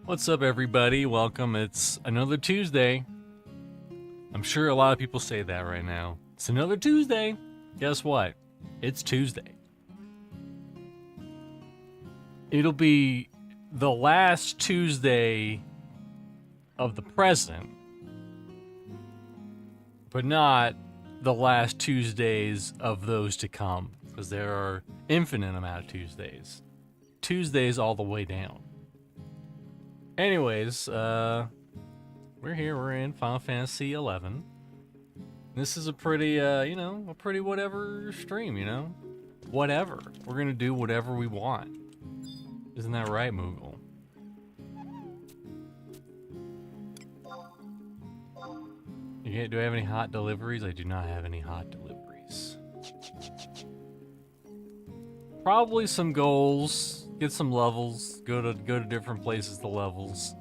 What's up, everybody? Welcome. It's another Tuesday. I'm sure a lot of people say that right now. It's another Tuesday. Guess what? It's Tuesday. It'll be the last Tuesday of the present, but not the last Tuesdays of those to come, because there are infinite amount of Tuesdays. Tuesdays all the way down. Anyways, we're here. We're in Final Fantasy 11. This is a pretty, a pretty whatever stream, Whatever. We're gonna do whatever we want. Isn't that right, Moogle? Do I have any hot deliveries? I do not have any hot deliveries. Probably some goals. Get some levels. Go to different places to levels.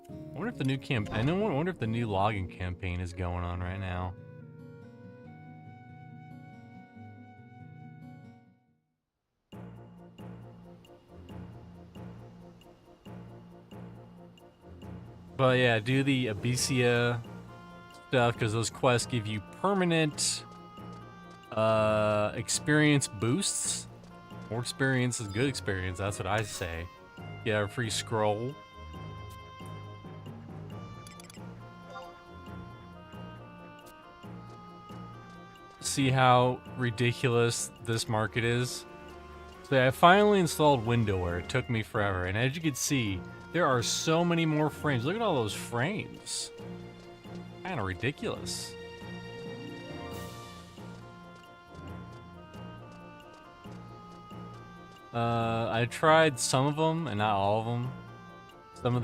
I wonder if the new I wonder if the new logging campaign is going on right now. But yeah, do the Abysia stuff because those quests give you permanent experience boosts. More experience is good experience, that's what I say. Get a free scroll. See how ridiculous this market is? So I finally installed Windowware. It took me forever, and as you can see, there are so many more frames. Look at all those frames. Kind of ridiculous. I tried some of them and not all of them. Some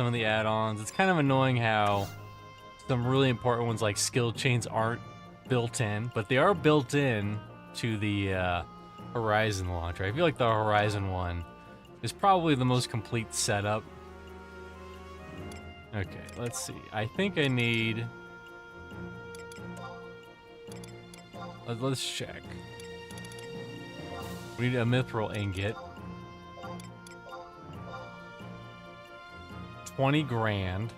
of the add-ons. It's kind of annoying how some really important ones like skill chains aren't built in, but they are built in to the Horizon launcher. I feel like the Horizon one is probably the most complete setup. Okay, let's see. I think I need... Let's check. We need a mithril ingot. 20 grand.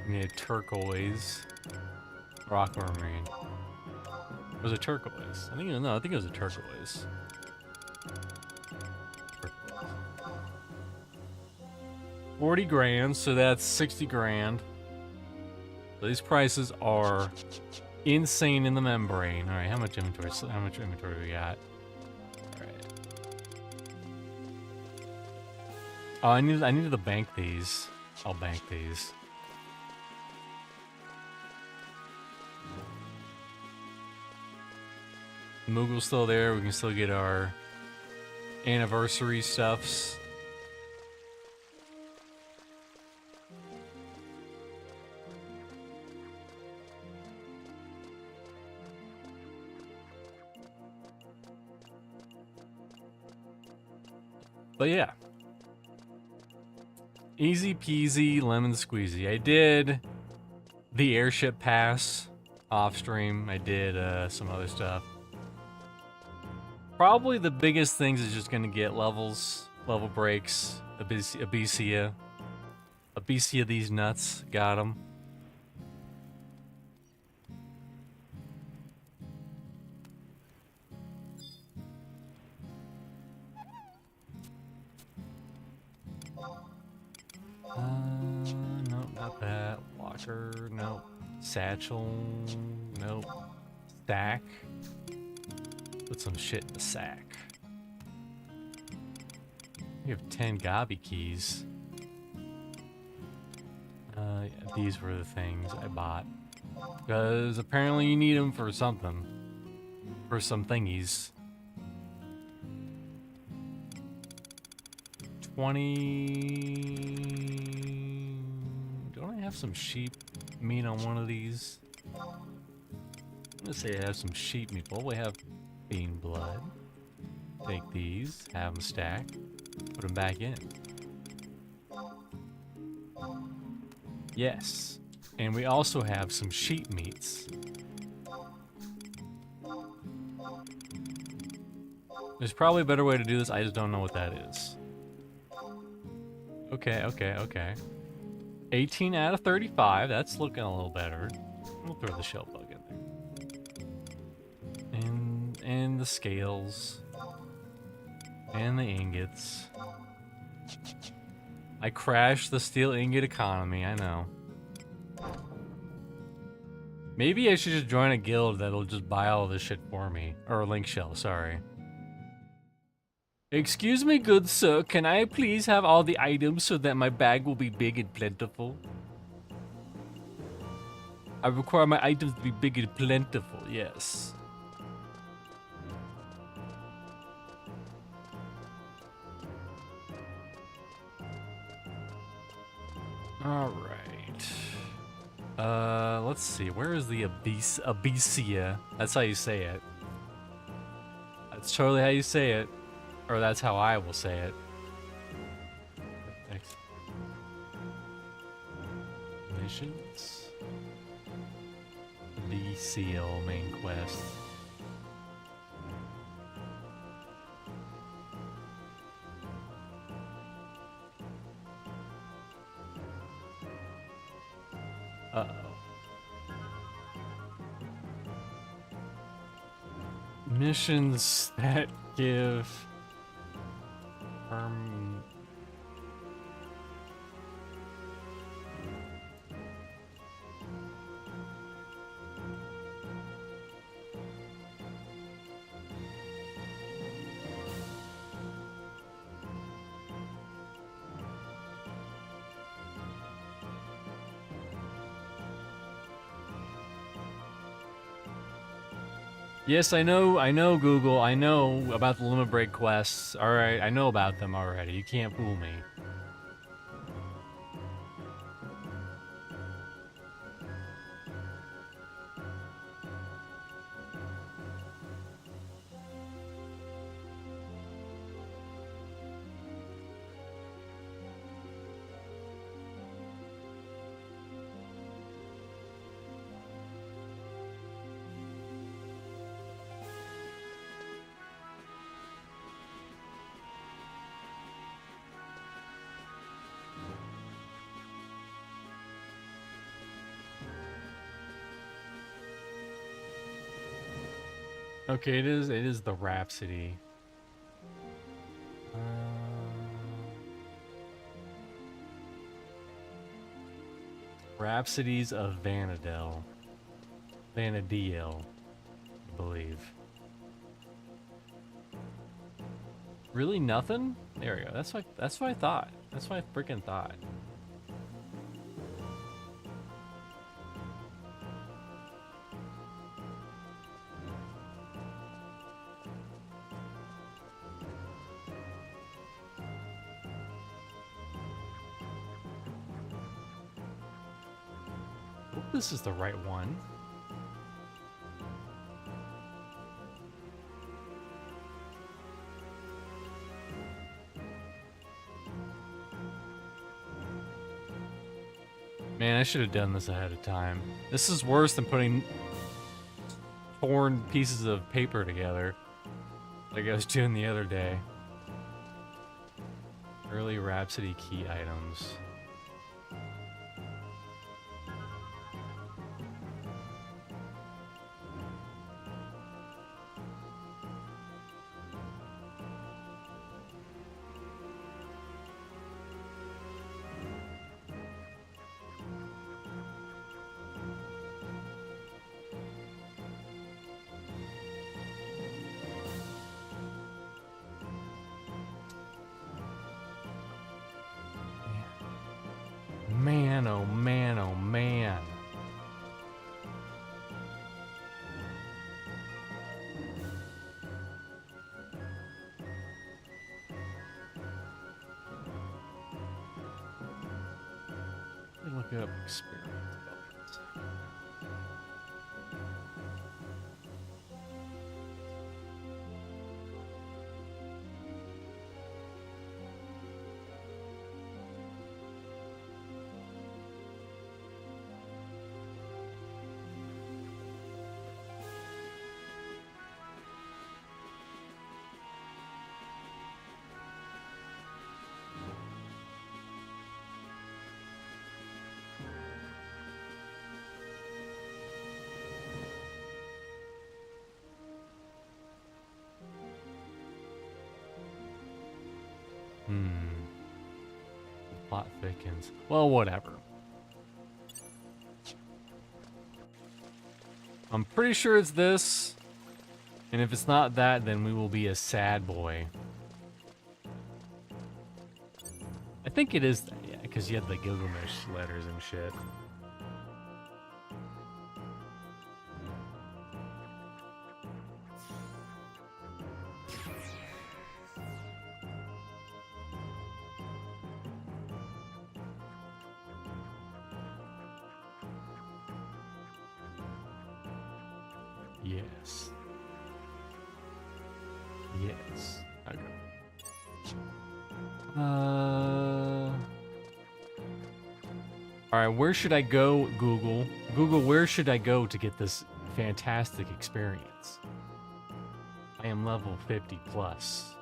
We need a turquoise. Rock marine. It was a turquoise. I think it was a turquoise. 40 grand, so that's 60 grand. So these prices are insane in the membrane. All right, how much inventory? How much inventory we got? All right. Oh, I needed to bank these. I'll bank these. Moogle's still there. We can still get our anniversary stuffs. But yeah, easy peasy lemon squeezy. I did the airship pass off stream. I did some other stuff. Probably the biggest things is just gonna get levels, level breaks, Abysia, these nuts, got them. Nope, not that. Walker, nope. Satchel, nope. Stack. Put some shit in the sack. We have 10 Gabi keys. Yeah, these were the things I bought. Because apparently you need them for something. For some thingies. 20... Don't I have some sheep meat on one of these? Let's say I have some sheep meat. What do we have? Bean blood. Take these, have them stack, put them back in. Yes. And we also have some sheep meats. There's probably a better way to do this. I just don't know what that is. Okay, okay, okay. 18 out of 35. That's looking a little better. We'll throw the shell bug in there. And the scales. And the ingots. I crashed the steel ingot economy, I know. Maybe I should just join a guild that'll just buy all this shit for me. Or a link shell, sorry. Excuse me, good sir, can I please have all the items so that my bag will be big and plentiful? I require my items to be big and plentiful, yes. Alright. Let's see, where is the Abysia? That's how you say it. That's totally how you say it. Or that's how I will say it. Next. Missions? DCL main quest. Uh-oh. Missions that give... Yes, I know, Google. I know about the limit break quests. Alright, I know about them already. You can't fool me. Okay, it is the Rhapsody. Rhapsodies of Vanadel. Vanadiel, I believe. Really nothing? There we go. That's what I thought. That's what I freaking thought. Hope this is the right one. Man, I should have done this ahead of time. This is worse than putting torn pieces of paper together, like I was doing the other day. Early Rhapsody key items. Man, oh man, oh man. Let me look up experiment development. plot thickens. Well, whatever. I'm pretty sure it's this. And if it's not that, then we will be a sad boy. I think it is, yeah, because you had the Gilgamesh letters and shit. Yes. Yes. Okay. Alright, where should I go, Google? Google, where should I go to get this fantastic experience? I am level 50 plus.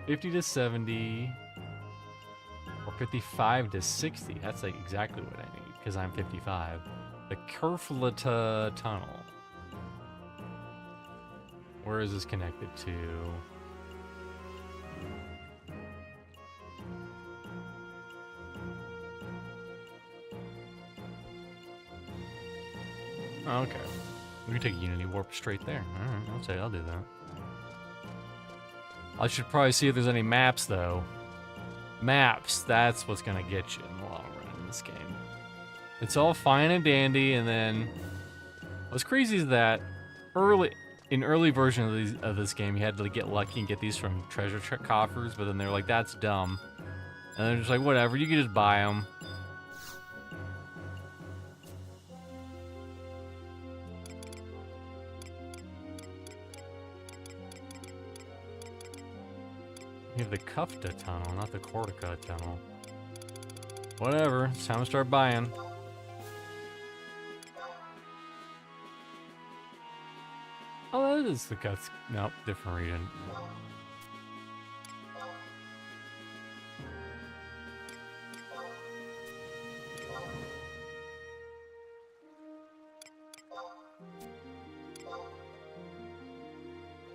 50 to 70. Or 55 to 60. That's like exactly what I need, because I'm 55. The Kerflata Tunnel. Where is this connected to? Oh, okay. We can take Unity Warp straight there. Alright, I'll do that. I should probably see if there's any maps, though. Maps, that's what's gonna get you in the long run in this game. It's all fine and dandy, and then what's crazy is that in early version of this game, you had to get lucky and get these from treasure coffers, but then they're like, that's dumb. And they're just like, whatever, you can just buy them. You have the Kufta tunnel, not the Cortica tunnel. Whatever, it's time to start buying. Oh, that is the cuts. Nope, different region.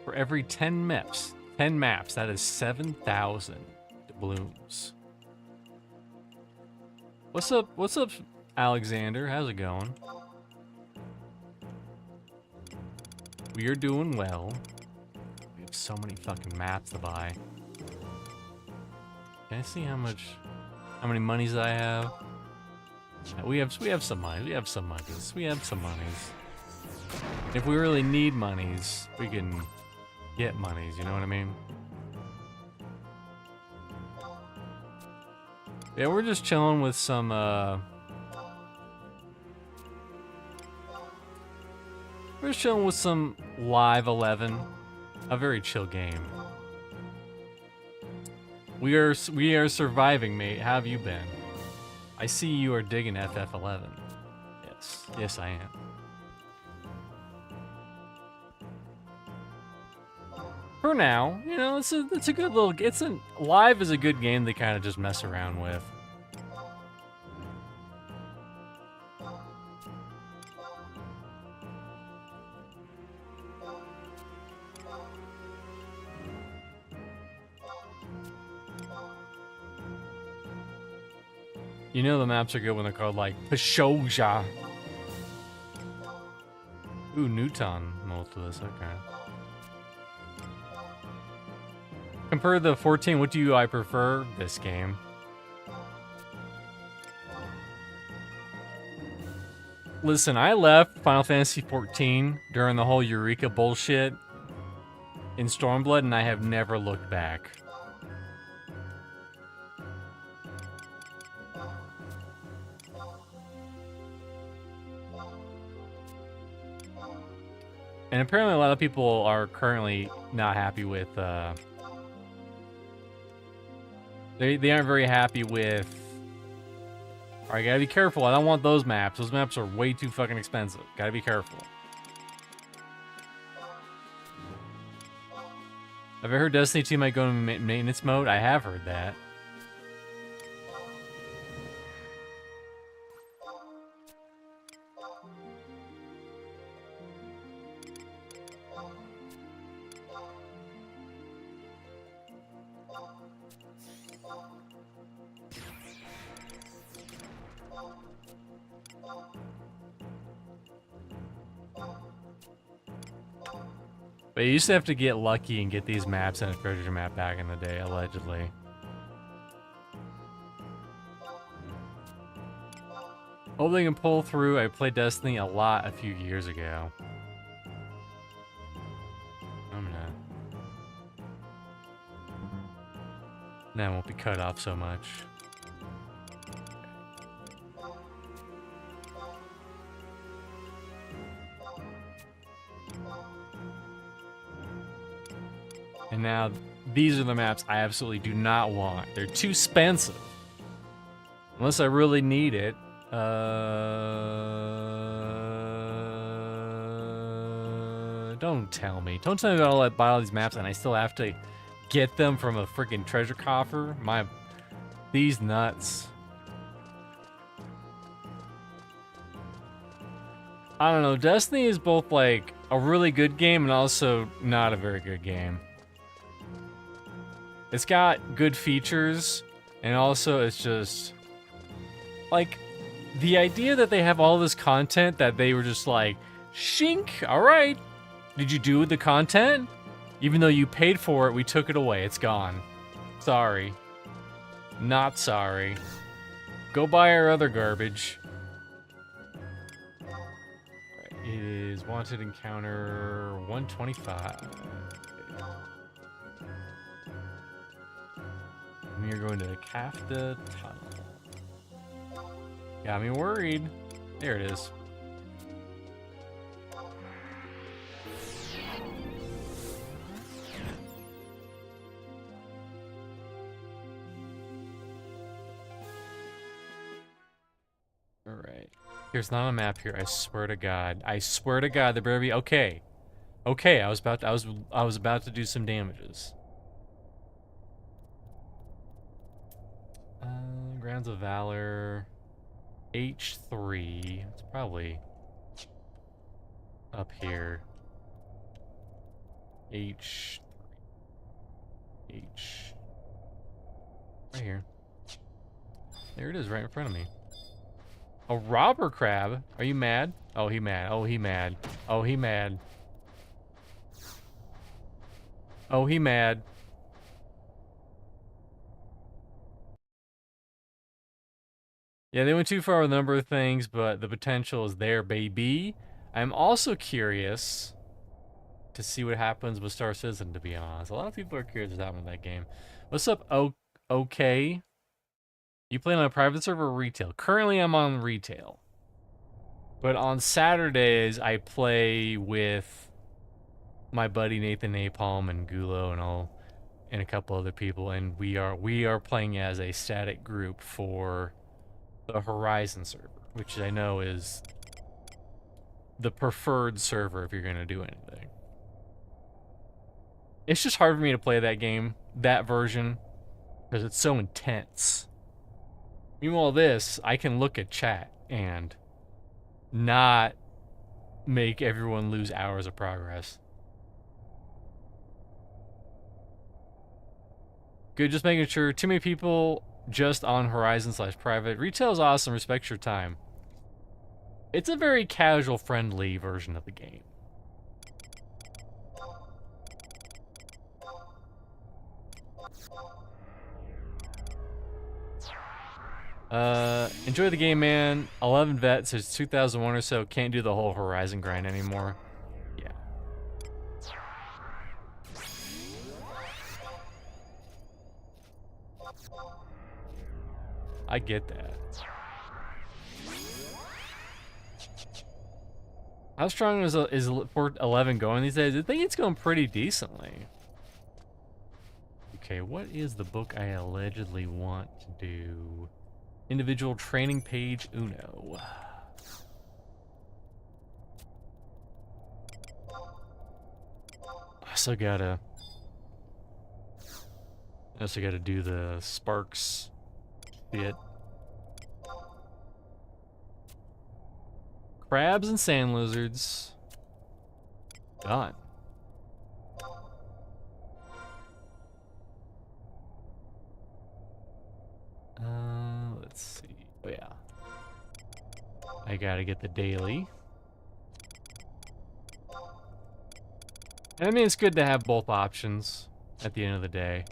For every 10 maps, that is 7,000 blooms. What's up, Alexander? How's it going? We are doing well. We have so many fucking maps to buy. Can I see how many monies I have? Yeah, we have some money. We have some monies. If we really need monies, we can get monies, you know what I mean? Yeah, we're just chilling with some, we're just chilling with some Live 11. A very chill game. We are surviving, mate. How have you been? I see you are digging FF11. Yes, I am. For now, you know, it's a good little. Live is a good game to kind of just mess around with. You know the maps are good when they're called like Peshogja. Ooh, Newton. Most of this, okay. Compared to the 14, what do I prefer? This game. Listen, I left Final Fantasy 14 during the whole Eureka bullshit in Stormblood, and I have never looked back. And apparently a lot of people are currently not happy with, They aren't very happy with... Alright, gotta be careful. I don't want those maps. Those maps are way too fucking expensive. Gotta be careful. Have I heard Destiny 2 might go into maintenance mode? I have heard that. But you used to have to get lucky and get these maps in a treasure map back in the day, allegedly. Hope they can pull through. I played Destiny a lot a few years ago. I'm gonna... Now I won't be cut off so much. And now, these are the maps I absolutely do not want. They're too expensive. Unless I really need it. Don't tell me. Don't tell me about all that buy all these maps and I still have to get them from a freaking treasure coffer. These nuts. I don't know. Destiny is both like a really good game and also not a very good game. It's got good features, and also it's just like the idea that they have all this content that they were just like, shink, all right. Did you do the content? Even though you paid for it, we took it away. It's gone. Sorry. Not sorry. Go buy our other garbage. Right, it is wanted encounter 125. We are going to Kafta Tunnel. Got me worried. There it is. Alright. There's not a map here, I swear to God. I swear to God, there better be. Okay. Okay, I was about to do some damages. Grounds of Valor, H3. It's probably up here. H, right here. There it is, right in front of me. A robber crab? Are you mad? Oh, he mad. Oh, he mad. Oh, he mad. Oh, he mad. Yeah, they went too far with a number of things, but the potential is there, baby. I'm also curious to see what happens with Star Citizen, to be honest. A lot of people are curious what happened with that game. What's up, okay? You play on a private server or retail? Currently, I'm on retail. But on Saturdays, I play with my buddy Nathan Napalm and Gulo and a couple other people, and we are playing as a static group for the Horizon server, which I know is the preferred server if you're gonna do anything. It's just hard for me to play that game, that version, because it's so intense. Meanwhile, this, I can look at chat and not make everyone lose hours of progress. Good, just making sure. Too many people just on Horizon/private. Retail is awesome, respects your time. It's a very casual, friendly version of the game. Enjoy the game, man. 11 vets, there's 2001 or so. Can't do the whole Horizon grind anymore. Yeah. I get that. How strong is Port 11 going these days? I think it's going pretty decently. Okay, what is the book I allegedly want to do? Individual training page Uno. I also gotta do the Sparks bit. Crabs and sand lizards. Done. Let's see. Oh yeah. I gotta get the daily. And I mean, it's good to have both options at the end of the day.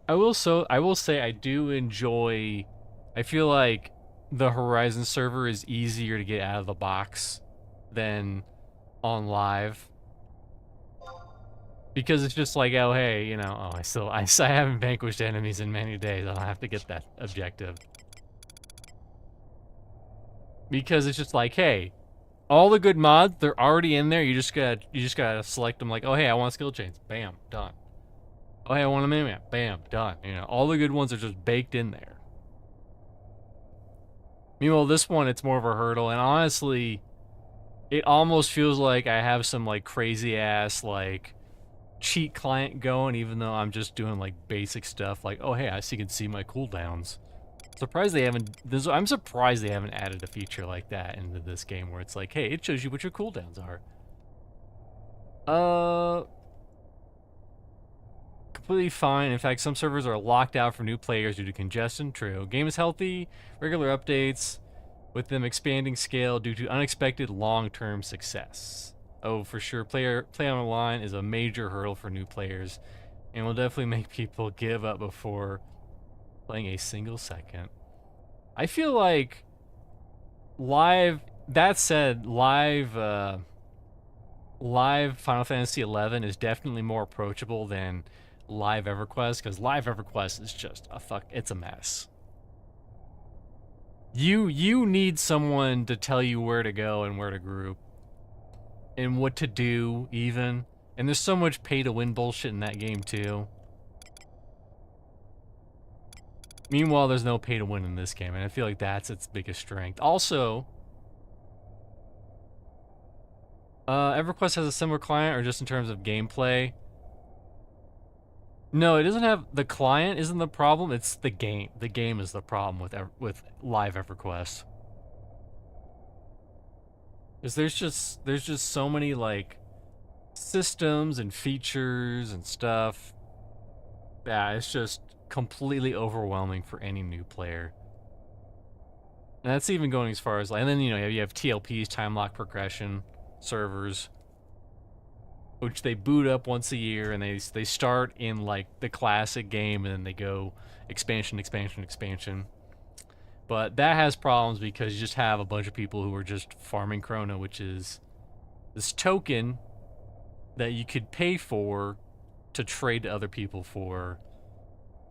I will say I do enjoy, I feel like the Horizon server is easier to get out of the box than on live. Because it's just like, oh hey, you know, oh I haven't vanquished enemies in many days, I'll have to get that objective. Because it's just like, hey, all the good mods, they're already in there, you just gotta select them like, oh hey, I want skill chains, bam, done. Oh hey, I want a minimap, bam, done. You know, all the good ones are just baked in there. Meanwhile, this one, it's more of a hurdle, and honestly, it almost feels like I have some like crazy ass like cheat client going, even though I'm just doing like basic stuff like, oh hey, I can see my cooldowns. I'm surprised they haven't added a feature like that into this game where it's like, hey, it shows you what your cooldowns are. Completely fine. In fact, some servers are locked out for new players due to congestion. True. Game is healthy, regular updates, with them expanding scale due to unexpected long-term success. Oh, for sure. Play online is a major hurdle for new players, and will definitely make people give up before playing a single second. I feel like live. That said, live Final Fantasy XI is definitely more approachable than live EverQuest, because live EverQuest is just it's a mess. You need someone to tell you where to go and where to group and what to do even. And there's so much pay to win bullshit in that game too. Meanwhile, there's no pay to win in this game, and I feel like that's its biggest strength. Also, EverQuest has a similar client, or just in terms of gameplay? No, it doesn't have, the client isn't the problem, it's the game. The game is the problem with live EverQuest. Because there's just so many like systems and features and stuff. Yeah, it's just completely overwhelming for any new player. And that's even going as far as like, and then you know you have TLPs, time lock progression servers, which they boot up once a year, and they start in like the classic game, and then they go expansion, expansion, expansion. But that has problems because you just have a bunch of people who are just farming Chrono, which is this token that you could pay for to trade to other people for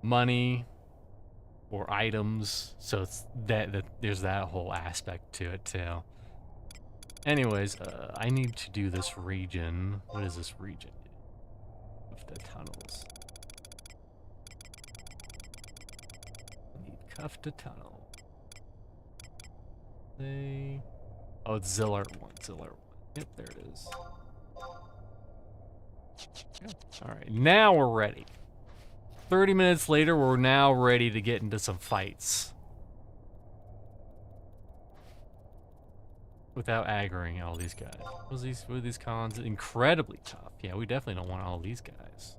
money or items. So it's that there's that whole aspect to it too. Anyways, I need to do this region. What is this region? Of the tunnels. I need Kufta Tunnel. Oh, it's Zillart 1. Zillart 1. Yep, there it is. Yep. Alright, now we're ready. 30 minutes later, we're now ready to get into some fights. Without aggroing all these guys. What are these cons? Incredibly tough. Yeah, we definitely don't want all these guys.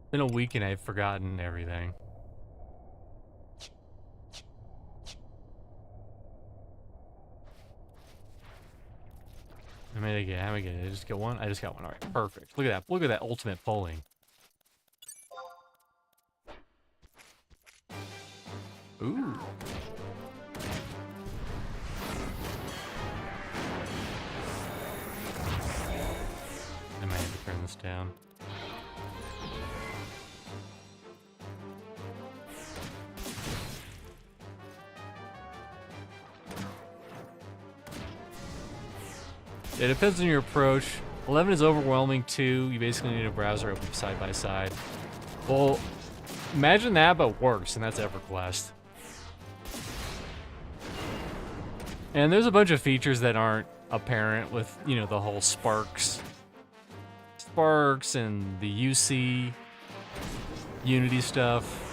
It's been a week and I've forgotten everything. How many did I get? Did I just get one? I just got one. All right, perfect. Look at that. Look at that ultimate pulling. Ooh. I might have to turn this down. It depends on your approach. 11 is overwhelming too. You basically need a browser open side by side. Well, imagine that, but worse, and that's EverQuest. And there's a bunch of features that aren't apparent with, you know, the whole sparks and the UC Unity stuff.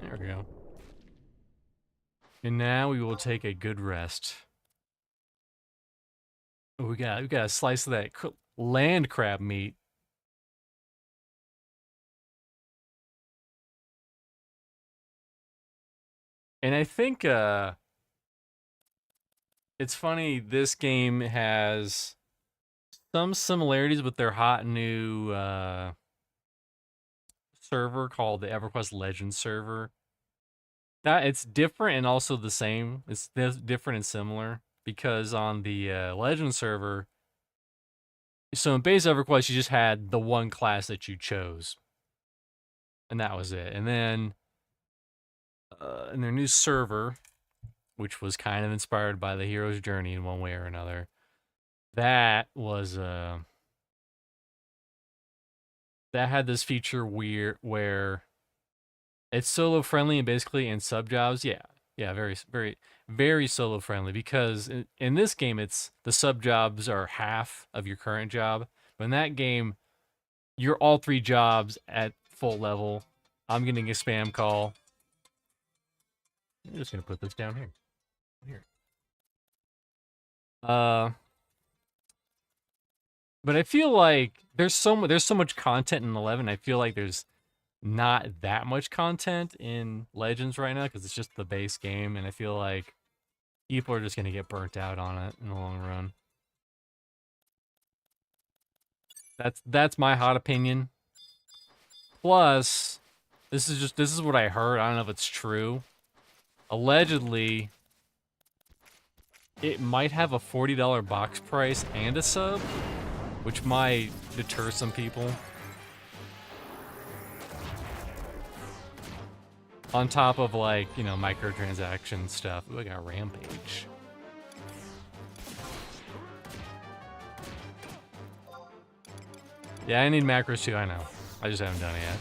There we go. And now we will take a good rest. Oh, we got a slice of that land crab meat. And I think it's funny, this game has some similarities with their hot new server called the EverQuest Legends server. That it's different and also the same. It's different and similar because on the Legends server, so in base EverQuest, you just had the one class that you chose, and that was it. And then in their new server, which was kind of inspired by the hero's journey in one way or another, that was that had this feature where it's solo friendly and basically in sub jobs, yeah, very solo friendly because in this game it's the sub jobs are half of your current job. But in that game, you're all 3 jobs at full level. I'm getting a spam call. I'm just gonna put this down here. Here. But I feel like there's so much content in 11. I feel like there's not that much content in Legends right now because it's just the base game, and I feel like people are just gonna get burnt out on it in the long run. That's my hot opinion. Plus, this is what I heard. I don't know if it's true. Allegedly, it might have a $40 box price and a sub, which might deter some people. On top of, like, you know, microtransaction stuff. Ooh, I got Rampage. Yeah, I need macros too, I know. I just haven't done it yet.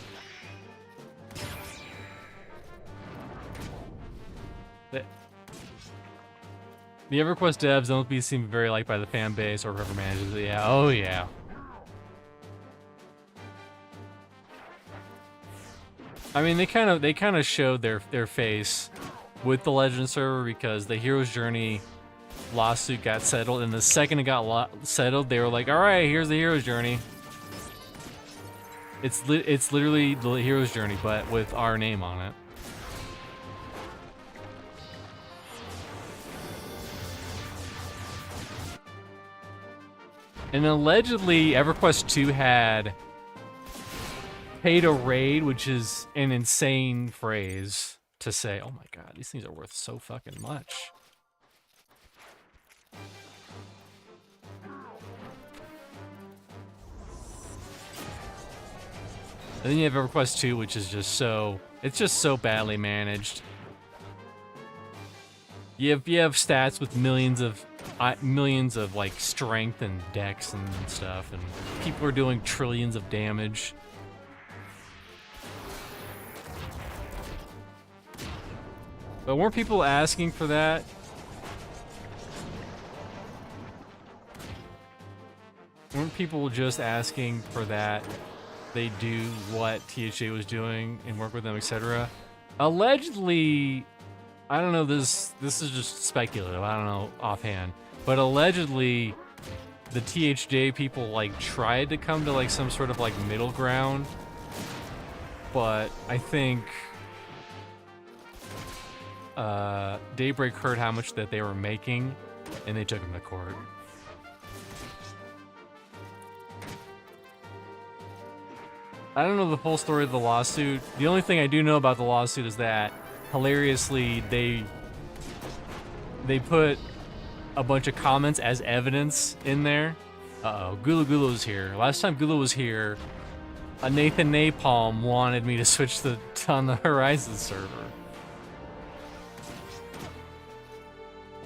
The EverQuest devs don't seem very liked by the fan base or whoever manages it. Yeah, oh yeah. I mean, they kind of showed their face with the Legend server because the Hero's Journey lawsuit got settled, and the second it got settled, they were like, "All right, here's the Hero's Journey." It's literally the Hero's Journey, but with our name on it. And allegedly, EverQuest 2 had pay to raid, which is an insane phrase to say. Oh my god, these things are worth so fucking much. And then you have EverQuest 2, which is just so... It's just so badly managed. You have stats with millions of like strength and dex and stuff, and people are doing trillions of damage. But weren't people asking for that? Weren't people just asking for that? They do what THA was doing and work with them, etc. Allegedly, I don't know, this is just speculative, I don't know offhand, but allegedly the THJ people like tried to come to like some sort of like middle ground, but I think Daybreak heard how much that they were making and they took him to court. I don't know the full story of the lawsuit. The only thing I do know about the lawsuit is that, hilariously, they put a bunch of comments as evidence in there. Uh-oh, Gulu's here. Last time Gulu was here, a Nathan Napalm wanted me to switch on the Horizon server.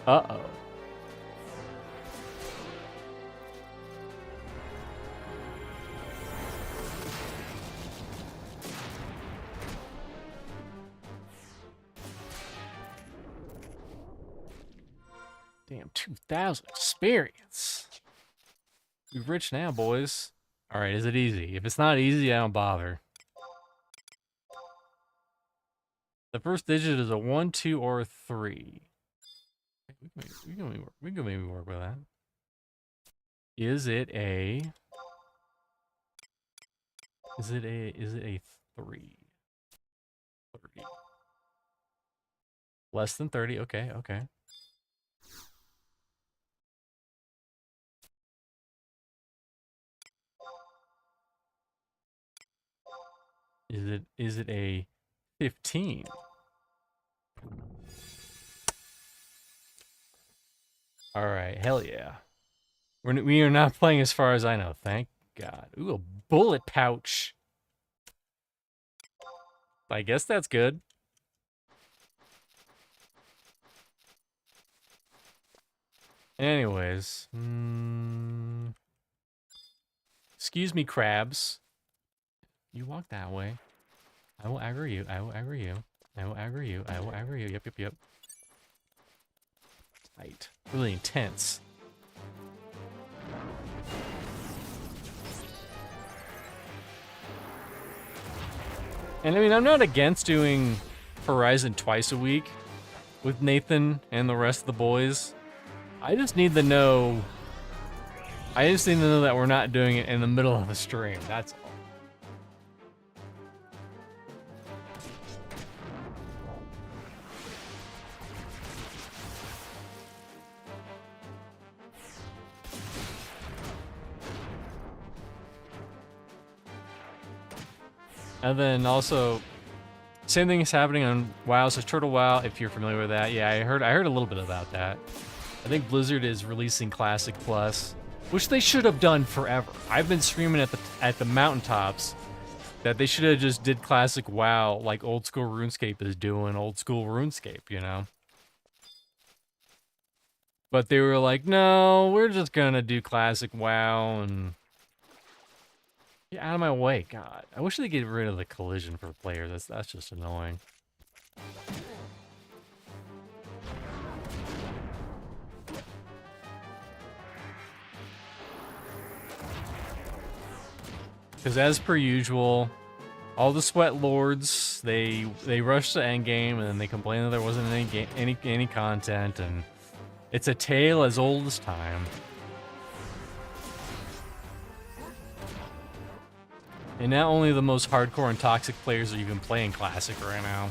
Uh-oh. Damn, 2,000 experience. We're rich now, boys. All right, is it easy? If it's not easy, I don't bother. The first digit is a 1, 2, or 3. We can maybe work with that. Is it a 3? 30. Less than 30. Okay, okay. Is it a 15? All right, hell yeah. We are not playing as far as I know, thank God. Ooh, a bullet pouch. I guess that's good. Anyways, excuse me, crabs. You walk that way. I will aggro you. I will aggro you. I will aggro you. I will aggro you. Yep, yep, yep. Right. Really intense. And I mean, I'm not against doing Horizon twice a week with Nathan and the rest of the boys. I just need to know that we're not doing it in the middle of the stream. That's all. And then also, same thing is happening on WoW. So Turtle WoW, if you're familiar with that, yeah, I heard a little bit about that. I think Blizzard is releasing Classic Plus, which they should have done forever. I've been screaming at the mountaintops that they should have just did Classic WoW like old school RuneScape is doing old school RuneScape, you know? But they were like, no, we're just gonna do Classic WoW and get out of my way. God, I wish they get rid of the collision for players. That's just annoying. Because as per usual, all the sweat lords they rush to endgame and then they complain that there wasn't any content, and it's a tale as old as time. And not only the most hardcore and toxic players are even playing Classic right now.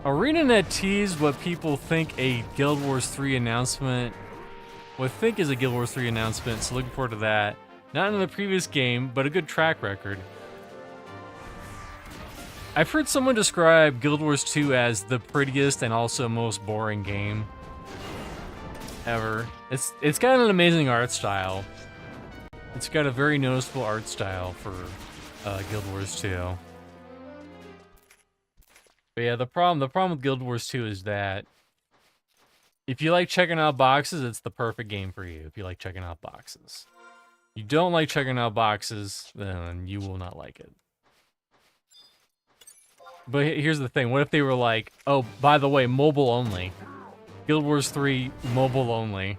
ArenaNet teased what people think a Guild Wars 3 announcement, what I think is a Guild Wars 3 announcement, so looking forward to that. Not in the previous game, but a good track record. I've heard someone describe Guild Wars 2 as the prettiest and also most boring game ever. It's got an amazing art style. It's got a very noticeable art style for Guild Wars 2. But yeah, the problem with Guild Wars 2 is that if you like checking out boxes, it's the perfect game for you. If you like checking out boxes. You don't like checking out boxes, then you will not like it. But here's the thing, what if they were like, oh, by the way, mobile only. Guild Wars 3, mobile only.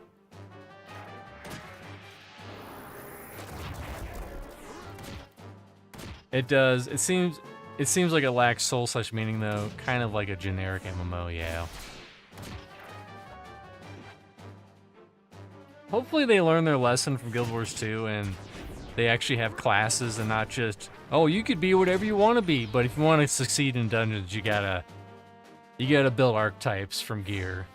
It does, it seems like it lacks soul/meaning though, kind of like a generic MMO, yeah. Hopefully they learn their lesson from Guild Wars 2 and they actually have classes and not just, oh, you could be whatever you want to be, but if you want to succeed in dungeons, you gotta build archetypes from gear.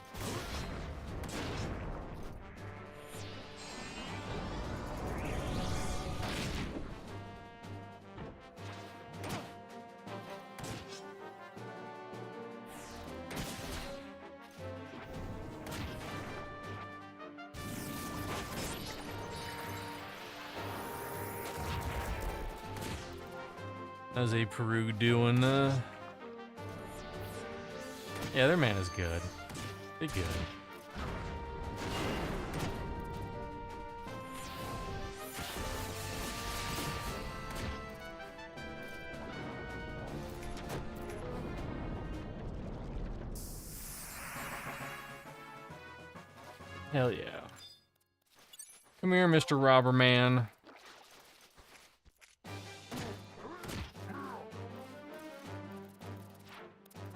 How's a Peru doing? Yeah, their mana's good. They're good. Hell yeah. Come here, Mr. Robber Man.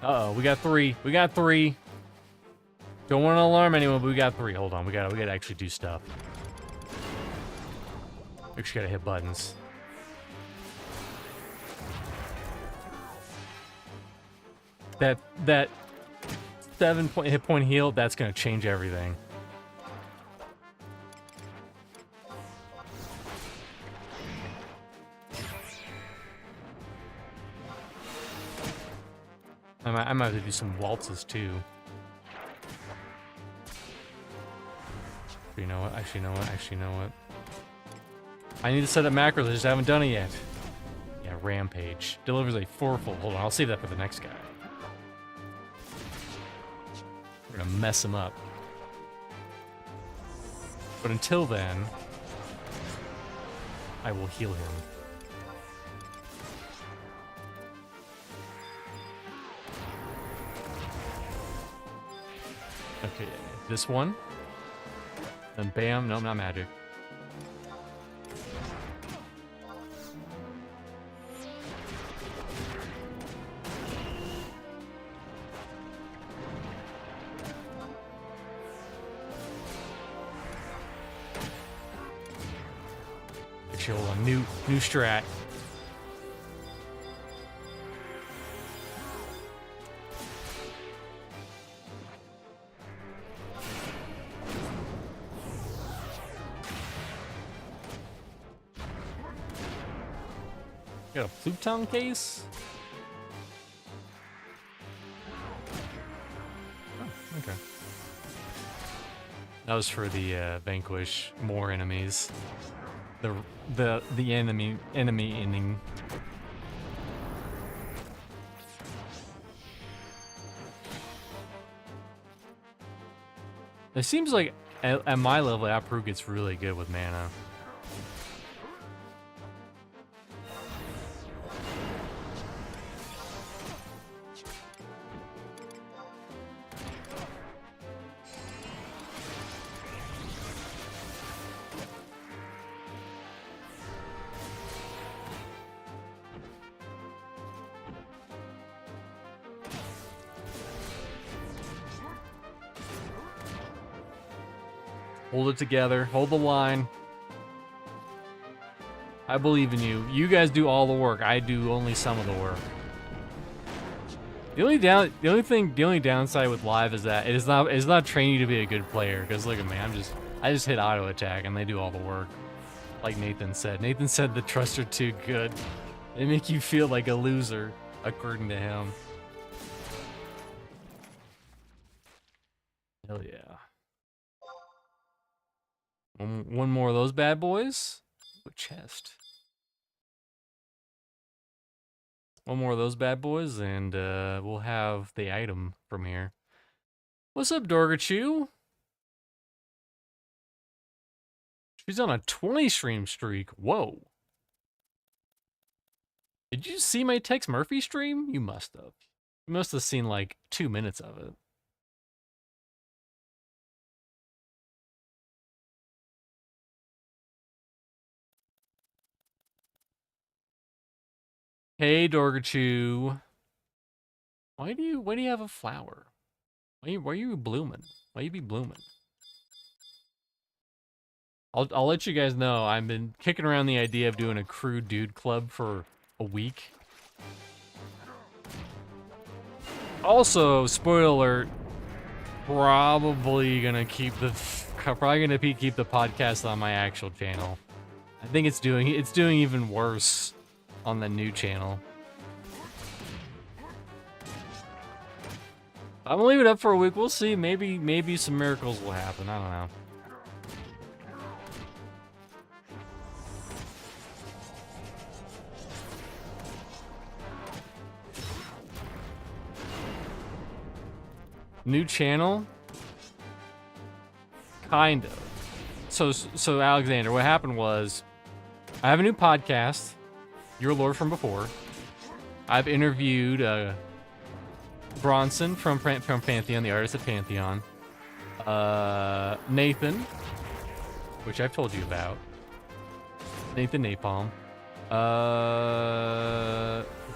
Uh-oh, we got 3. We got 3. Don't want to alarm anyone, but we got 3. Hold on, we gotta actually do stuff. We just gotta hit buttons. That 7 hit point heal, that's gonna change everything. I might have to do some waltzes too. You know what? Actually, you know what? I need to set up macros. I just haven't done it yet. Yeah, rampage delivers a 4-fold. Hold on, I'll save that for the next guy. We're gonna mess him up. But until then, I will heal him. Okay, this one. And bam, no, not magic. Actually, hold on, new strat. Got a Pluton case? Oh, okay. That was for the vanquish more enemies. The enemy ending. It seems like at my level, Aproo gets really good with mana. Hold it together. Hold the line. I believe in you. You guys do all the work. I do only some of the work. The only downside with live is that it's not training you to be a good player. Because look at me, I just hit auto attack and they do all the work. Like Nathan said. Nathan said the trusts are too good. They make you feel like a loser, according to him. Hell yeah. One more of those bad boys. A chest. One more of those bad boys, and we'll have the item from here. What's up, Dorgachu? She's on a 20 stream streak. Whoa. Did you see my Tex Murphy stream? You must have. You must have seen like 2 minutes of it. Hey, Dorgachu. Why do you have a flower? Why are you blooming? Why you be blooming? I'll let you guys know. I've been kicking around the idea of doing a crew dude club for a week. Also, spoiler alert, probably gonna keep the podcast on my actual channel. I think it's doing even worse on the new channel. I'm gonna leave it up for a week. We'll see. Maybe some miracles will happen. I don't know. New channel? Kind of. So Alexander, what happened was, I have a new podcast, Your Lord from Before. I've interviewed Bronson from Pantheon, the artist at Pantheon. Nathan, which I've told you about. Nathan Napalm.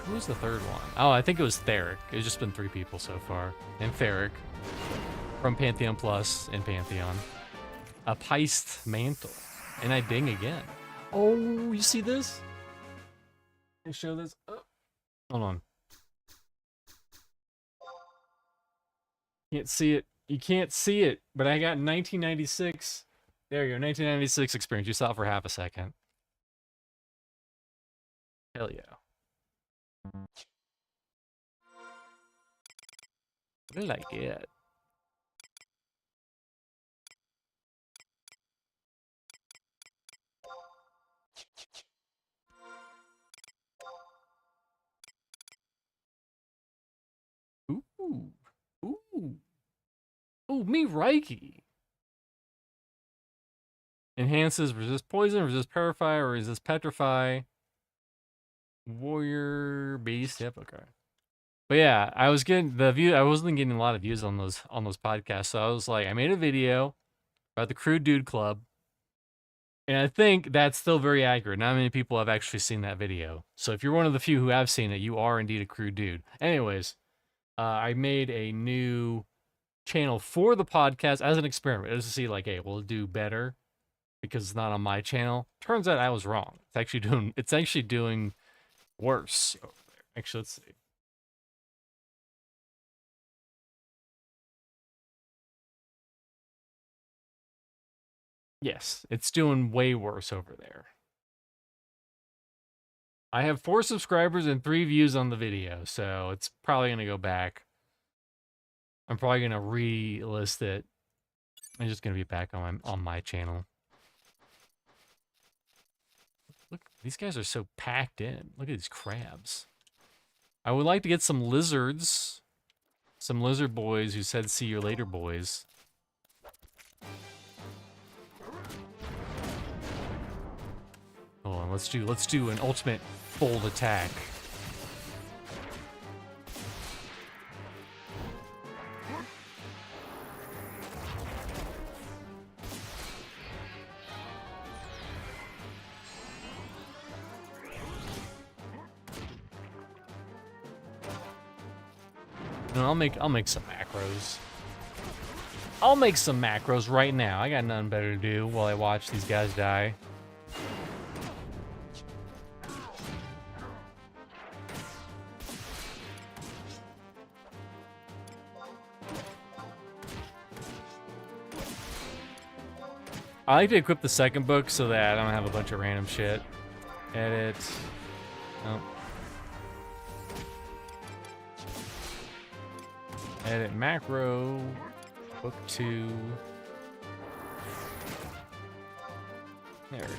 Who was the third one? Oh, I think it was Theric. It's just been 3 people so far. And Theric from Pantheon Plus and Pantheon. A Peist Mantle. And I ding again. Oh, you see this? Can I show this? Oh. Hold on. Can't see it. You can't see it, but I got 1996. There you go, 1996 experience. You saw it for half a second. Hell yeah. What did I get? Ooh. Ooh. Ooh, me Reiki. Enhances resist poison, resist purify, or resist petrify. Warrior beast. Yep, okay. But yeah, I was getting the view. I wasn't getting a lot of views on those podcasts, so I was like, I made a video about the Crude Dude Club, and I think that's still very accurate. Not many people have actually seen that video, so if you're one of the few who have seen it, you are indeed a crude dude. Anyways, I made a new channel for the podcast as an experiment, just to see like, hey, will it do better because it's not on my channel? Turns out I was wrong. It's actually doing worse over there. Actually, let's see. Yes, it's doing way worse over there. I have 4 subscribers and 3 views on the video, so it's probably going to go back. I'm probably going to re-list it. I'm just going to be back on my channel. Look, these guys are so packed in. Look at these crabs. I would like to get some lizards. Some lizard boys who said see you later, boys. Hold on, let's do an ultimate bold attack. No, I'll make some macros. I'll make some macros right now. I got nothing better to do while I watch these guys die. I like to equip the second book so that I don't have a bunch of random shit. Edit. Nope. Edit macro. Book 2. There we go.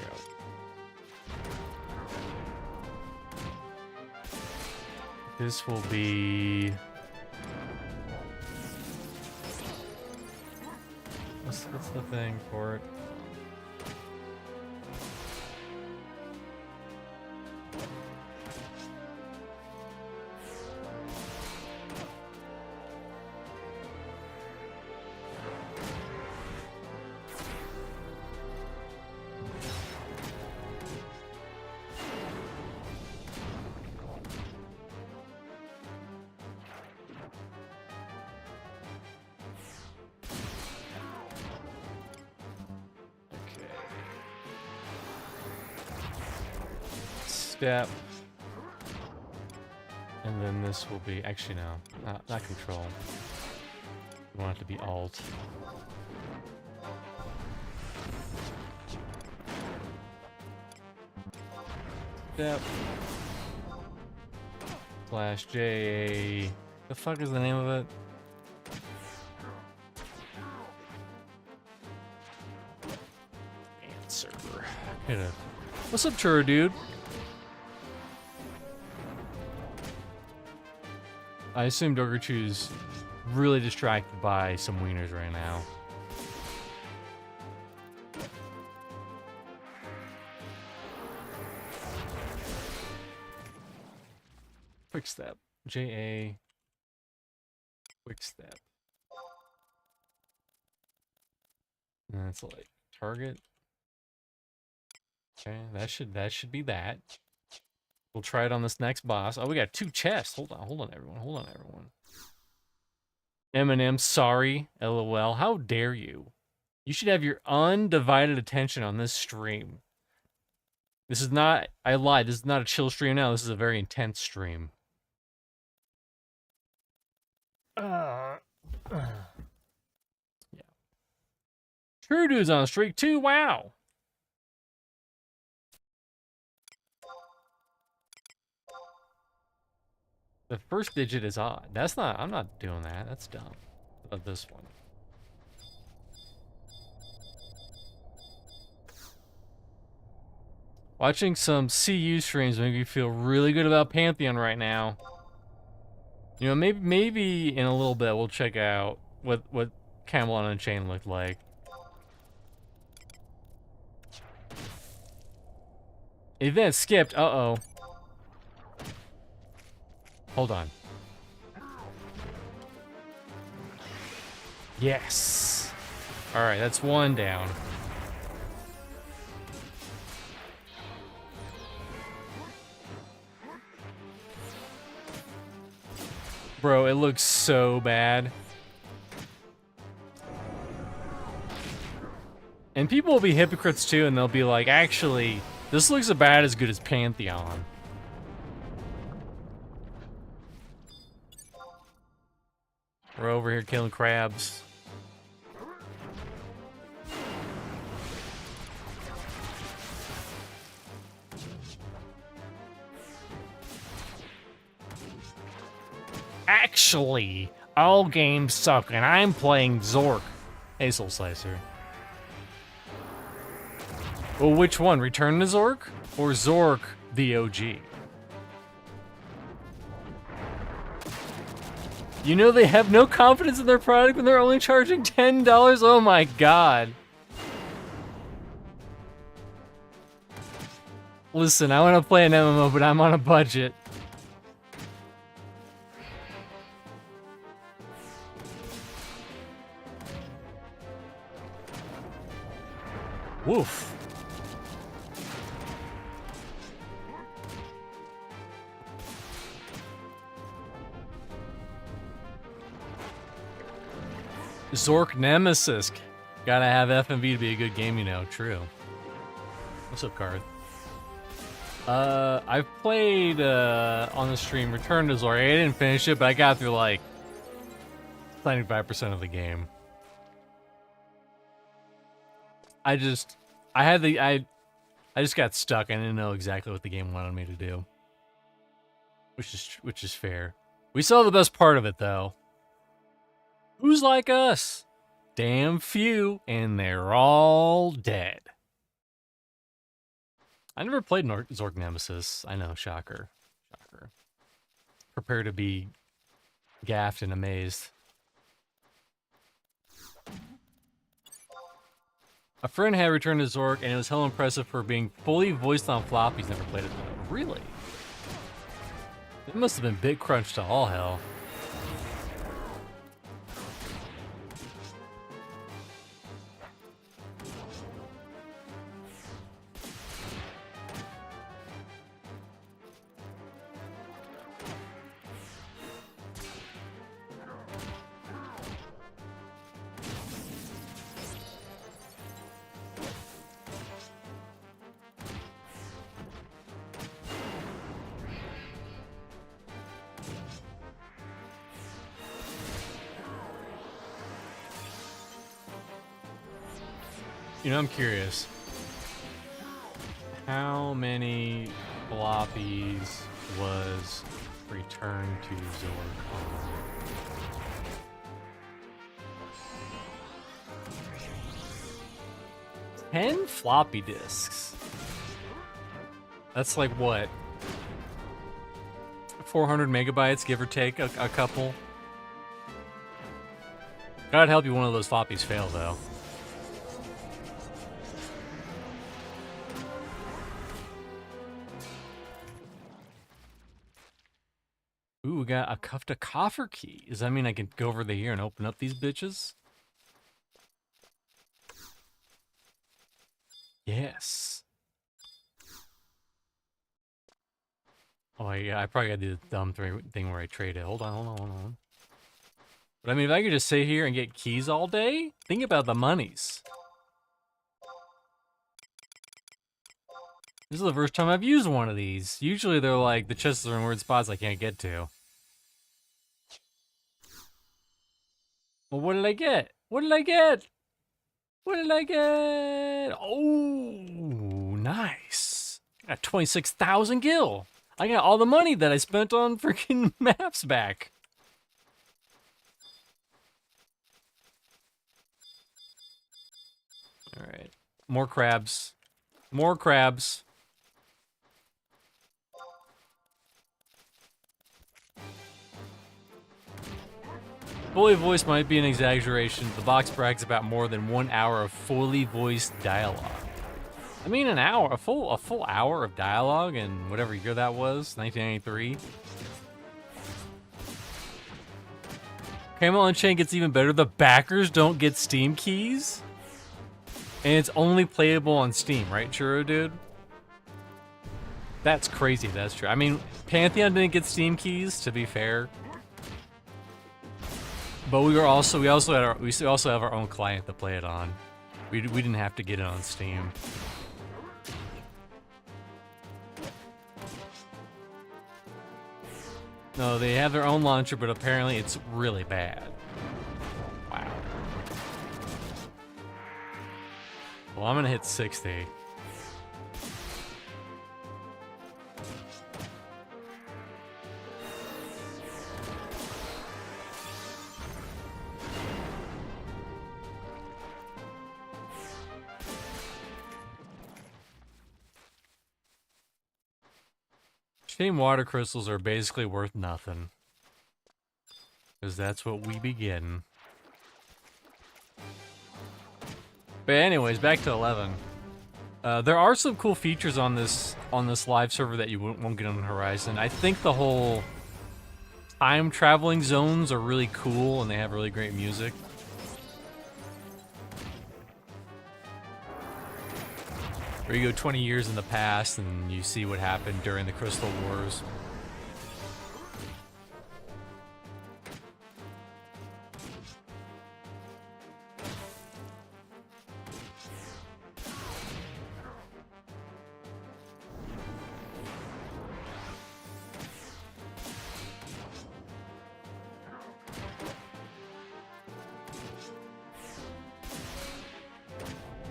This will be... What's the thing for it? Step. And then this will be, actually no, not control. We want it to be alt. Step. Slash J. The fuck is the name of it? Answer. What's up, Churro dude? I assume Dogerchu's really distracted by some wieners right now. Quick step. J-A. Quick step. And it's like target. Okay, that should be that. We'll try it on this next boss. Oh, we got 2 chests. Hold on, everyone. Hold on, everyone. Eminem, sorry. LOL. How dare you? You should have your undivided attention on this stream. This is not, I lied, this is not a chill stream now. This is a very intense stream. Yeah. True Dude's on a streak too, wow. The first digit is odd. That's not, I'm not doing that. That's dumb. How about this one? Watching some CU streams make me feel really good about Pantheon right now. You know, maybe in a little bit we'll check out what Camelot Unchained looked like. Event skipped. Uh-oh. Hold on. Yes. All right, that's 1 down. Bro, it looks so bad. And people will be hypocrites too, and they'll be like, actually, this looks about as good as Pantheon. We're over here killing crabs. Actually, all games suck, and I'm playing Zork. Hey, Soul Slicer. Well, which one? Return to Zork? Or Zork, the OG? You know they have no confidence in their product when they're only charging $10? Oh my god. Listen, I want to play an MMO, but I'm on a budget. Woof. Zork Nemesis. Gotta have FMV to be a good game, you know. True. What's up, Karth? I've played on the stream Return to Zork. I didn't finish it, but I got through like 95% of the game. I just got stuck. I didn't know exactly what the game wanted me to do. Which is fair. We saw the best part of it though. Who's like us? Damn few, and they're all dead. I never played Zork Nemesis. I know, shocker. Shocker. Prepare to be gaffed and amazed. A friend had returned to Zork, and it was hell impressive for being fully voiced on floppies. Never played it though. Really? It must have been bit crunch to all hell. You know, I'm curious. How many floppies was Return to Zork on? 10 floppy disks. That's like what? 400 megabytes, give or take a couple. God help you one of those floppies fail though. Ooh, we got a cuffed a coffer key. Does that mean I can go over here and open up these bitches? Yes. Oh yeah, I probably gotta do the dumb thing where I trade it. Hold on. But I mean, if I could just sit here and get keys all day, think about the monies. This is the first time I've used one of these. Usually they're like, the chests are in weird spots I can't get to. Well, what did I get? What did I get? What did I get? Oh, nice. I got 26,000 gil. I got all the money that I spent on freaking maps back. All right. More crabs. More crabs. Fully voiced might be an exaggeration. The box brags about more than 1 hour of fully voiced dialogue. I mean, an hour, a full hour of dialogue in whatever year that was, 1993. Camel Unchained gets even better. The backers don't get Steam keys, and it's only playable on Steam, right, Churro Dude? That's crazy. That's true. I mean, Pantheon didn't get Steam keys, to be fair. But we also have our own client to play it on. We didn't have to get it on Steam. No, they have their own launcher, but apparently it's really bad. Wow. Well, I'm gonna hit 60. Shame water crystals are basically worth nothing. Because that's what we begin. But anyways, back to 11. There are some cool features on this live server that you won't get on Horizon. I think the whole time traveling zones are really cool and they have really great music. Where you go 20 years in the past and you see what happened during the Crystal Wars.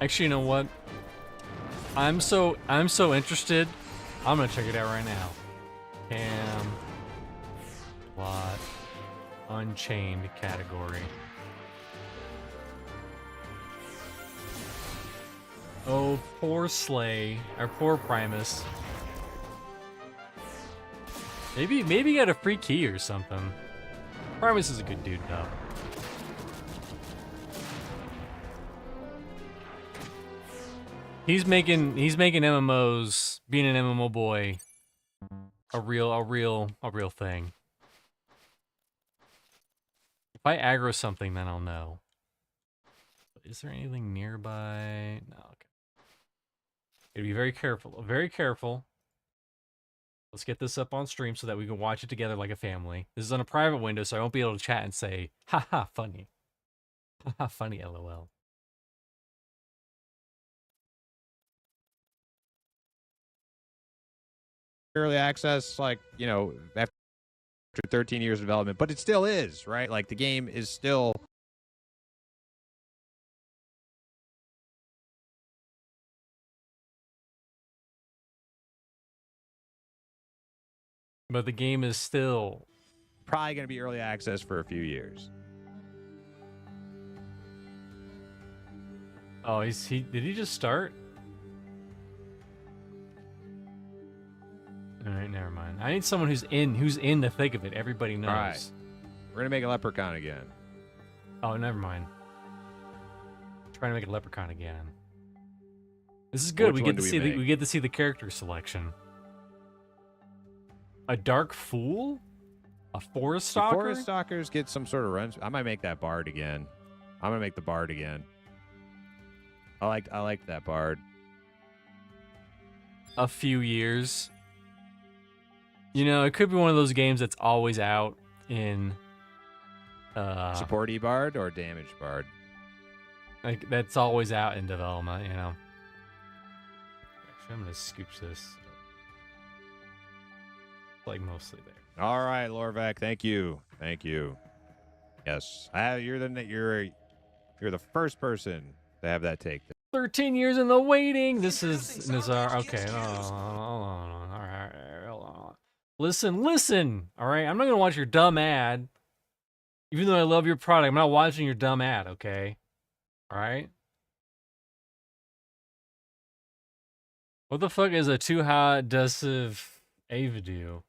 Actually, you know what? I'm so interested. I'm gonna check it out right now. Cam Lot Unchained category. Oh, poor Slay, or poor Primus. Maybe he got a free key or something. Primus is a good dude though. He's making MMOs, being an MMO boy, a real thing. If I aggro something, then I'll know. Is there anything nearby? No. Okay. Gotta be very careful. Very careful. Let's get this up on stream so that we can watch it together like a family. This is on a private window, so I won't be able to chat and say, haha, funny. Haha, funny, lol. Early access, like, you know, after 13 years of development, but it still is, right? Like, the game is still... But the game is still... probably going to be early access for a few years. Oh, did he just start? All right, never mind. I need someone who's in the thick of it. Everybody knows. All right. We're gonna make a leprechaun again. Oh, never mind. Trying to make a leprechaun again. This is good. We get to see the character selection. A dark fool? A forest stalker? The forest stalkers get some sort of runs. I might make that bard again. I'm gonna make the bard again. I like that bard. a few years. You know, it could be one of those games that's always out in Support E-Bard or damage Bard? like that's always out in development, you know. Actually, I'm gonna scooch this like mostly there. All right, Lorvac, thank you. Thank you. Yes. You're the first person to have that take. 13 years in the waiting. This is Nazar. Okay, hold on. All right, hold on. Listen. All right, I'm not gonna watch your dumb ad. Even though I love your product, I'm not watching your dumb ad. Okay, all right. What the fuck is a too hot adhesive Avadu?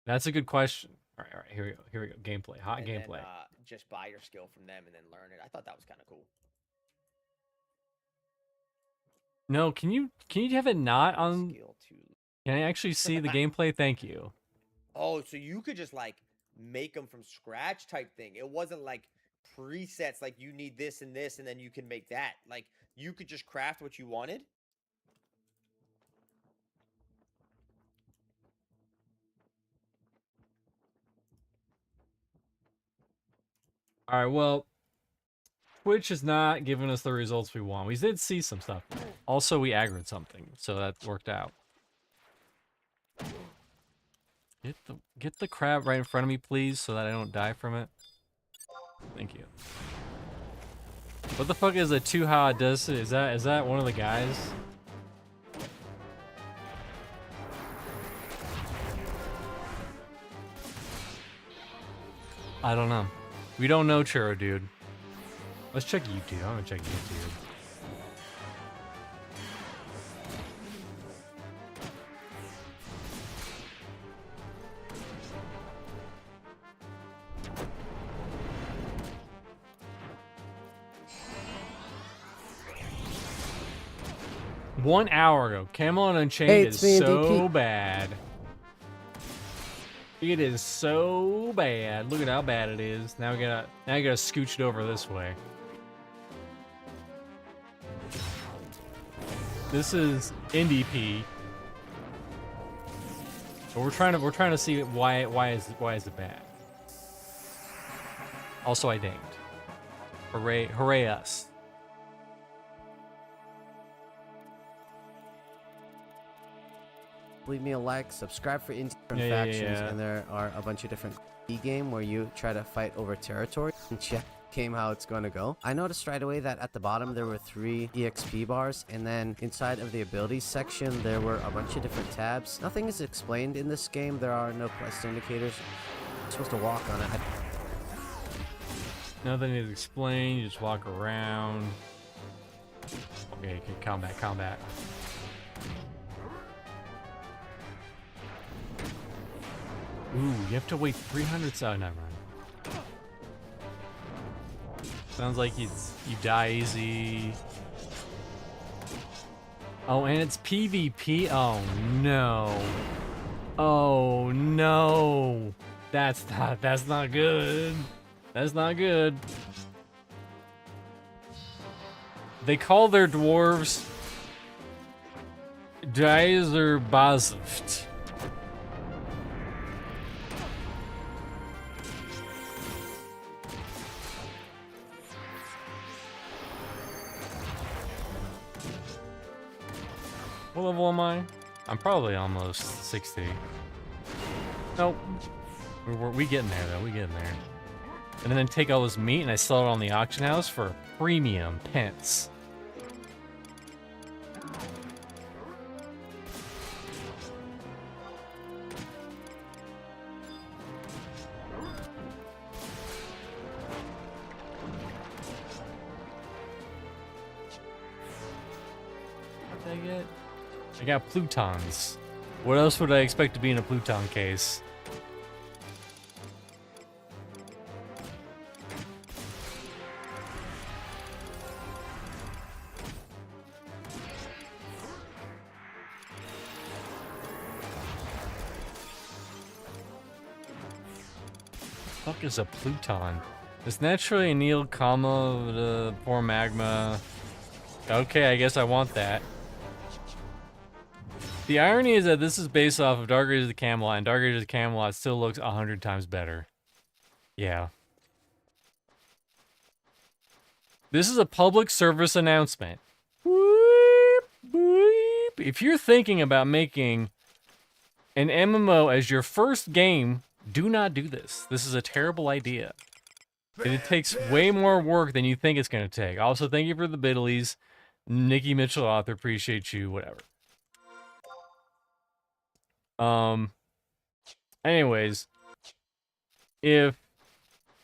That's a good question. All right. Here we go. Gameplay. Hot and gameplay. Then, just buy your skill from them and then learn it. I thought that was kind of cool. No, can you have it not on? Can I actually see the gameplay? Thank you. Oh, so you could just like make them from scratch type thing. It wasn't like presets like you need this and this and then you can make that. Like you could just craft what you wanted. All right, well, Twitch is not giving us the results we want. We did see some stuff. Also, we aggroed something, so that worked out. Get the crab right in front of me, please, so that I don't die from it. Thank you. What the fuck is a Tuha Desu? Is that one of the guys? I don't know. We don't know, Churro dude. Let's check YouTube. I'm gonna check YouTube. One hour ago, Camelot Unchained is so bad. It is so bad. Look at how bad it is. Now I gotta scooch it over this way. This is NDP. But we're trying to see why is it bad. Also, I dinged. Hooray us. Leave me a like, subscribe for different factions, and there are a bunch of different game where you try to fight over territory and check game how it's going to go. I noticed right away that at the bottom there were 3 EXP bars, and then inside of the abilities section there were a bunch of different tabs. Nothing is explained in this game. There are no quest indicators. You're supposed to walk on it. Nothing is explained. You just walk around. Okay, combat. Ooh, you have to wait 300 seconds. Never mind. Sounds like you die easy. Oh, and it's PvP. Oh no. Oh no. That's not good. That's not good. They call their dwarves Daiserbazft. What level am I? I'm probably almost 60. Nope. We getting there though. We getting there. And then take all this meat and I sell it on the auction house for premium pence. What did I get? I got Plutons. What else would I expect to be in a Pluton case? What the fuck is a Pluton? It's naturally annealed comma of the poor magma. Okay, I guess I want that. The irony is that this is based off of Dark Ages of Camelot, and Dark Ages of Camelot still looks 100 times better. Yeah. This is a public service announcement. Boop, boop. If you're thinking about making an MMO as your first game, do not do this. This is a terrible idea. And it takes way more work than you think it's going to take. Also, thank you for the biddies. Nikki Mitchell author, appreciate you, whatever. Anyways, if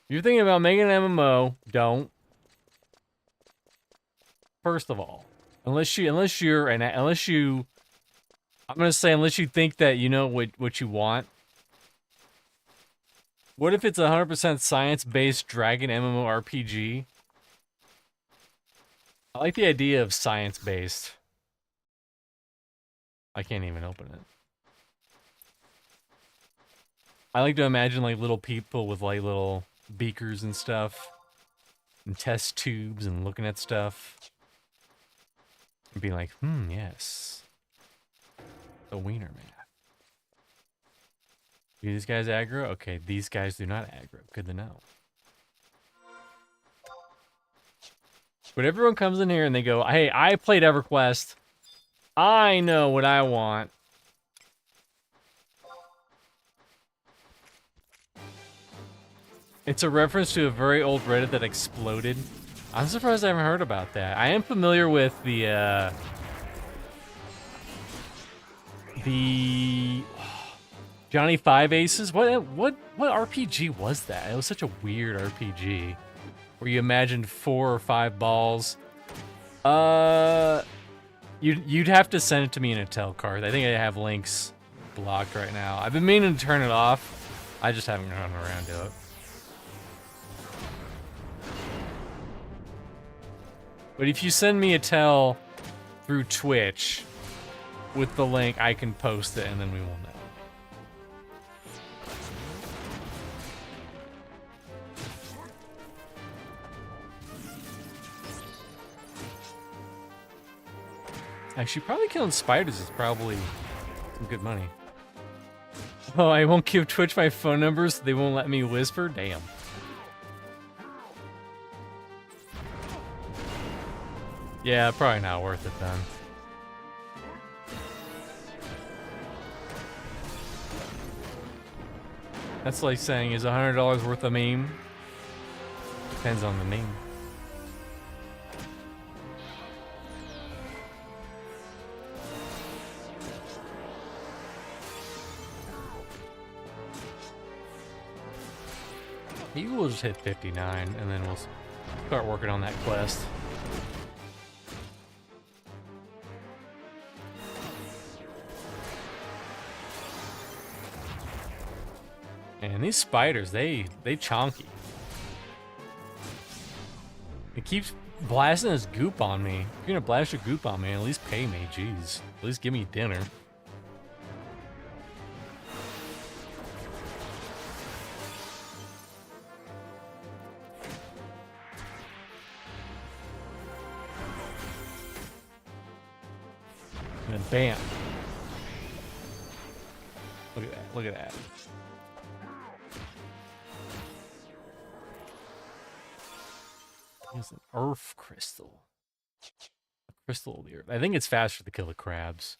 you're thinking about making an MMO, don't. First of all, unless you think that you know what you want. What if it's 100% science-based dragon MMORPG? I like the idea of science-based. I can't even open it. I like to imagine like little people with like little beakers and stuff, and test tubes and looking at stuff, and being like, yes, the wiener man. Do these guys aggro? Okay, these guys do not aggro. Good to know. But everyone comes in here and they go, hey, I played EverQuest. I know what I want. It's a reference to a very old Reddit that exploded. I'm surprised I haven't heard about that. I am familiar with the Johnny Five Aces. What RPG was that? It was such a weird RPG where you imagined 4 or 5 balls. You'd have to send it to me in a tel card. I think I have links blocked right now. I've been meaning to turn it off. I just haven't gotten around to it. But if you send me a tel through Twitch with the link, I can post it and then we will know. Actually, probably killing spiders is probably some good money. Oh, I won't give Twitch my phone numbers so they won't let me whisper? Damn. Yeah, probably not worth it then. That's like saying, is $100 worth a meme? Depends on the meme. Maybe we'll just hit 59 and then we'll start working on that quest. And these spiders, they chonky. It keeps blasting this goop on me. If you're gonna blast your goop on me, at least pay me, jeez. At least give me dinner. And then bam. Look at that, look at that. It's an earth crystal. A crystal of the earth. I think it's faster to kill the crabs.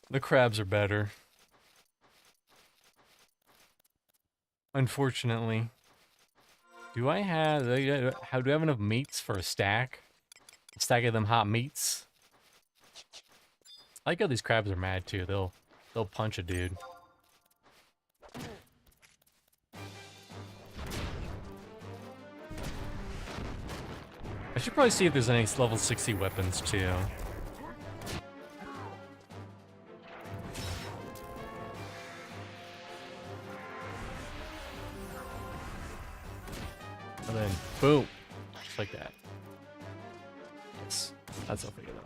The crabs are better. Unfortunately. Do I have enough meats for a stack? A stack of them hot meats? I like how these crabs are mad too. They'll punch a dude. I should probably see if there's any level 60 weapons too. And then boom, just like that. Yes, that's how I figured out.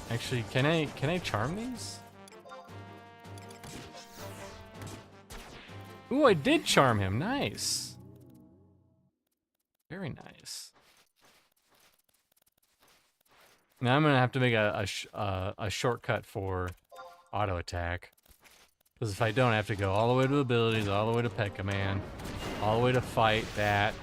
Actually, can I charm these? Ooh, I did charm him. Nice. Very nice. Now I'm gonna have to make a shortcut for auto attack. Because if I don't, I have to go all the way to abilities, all the way to Pet Command, all the way to fight that.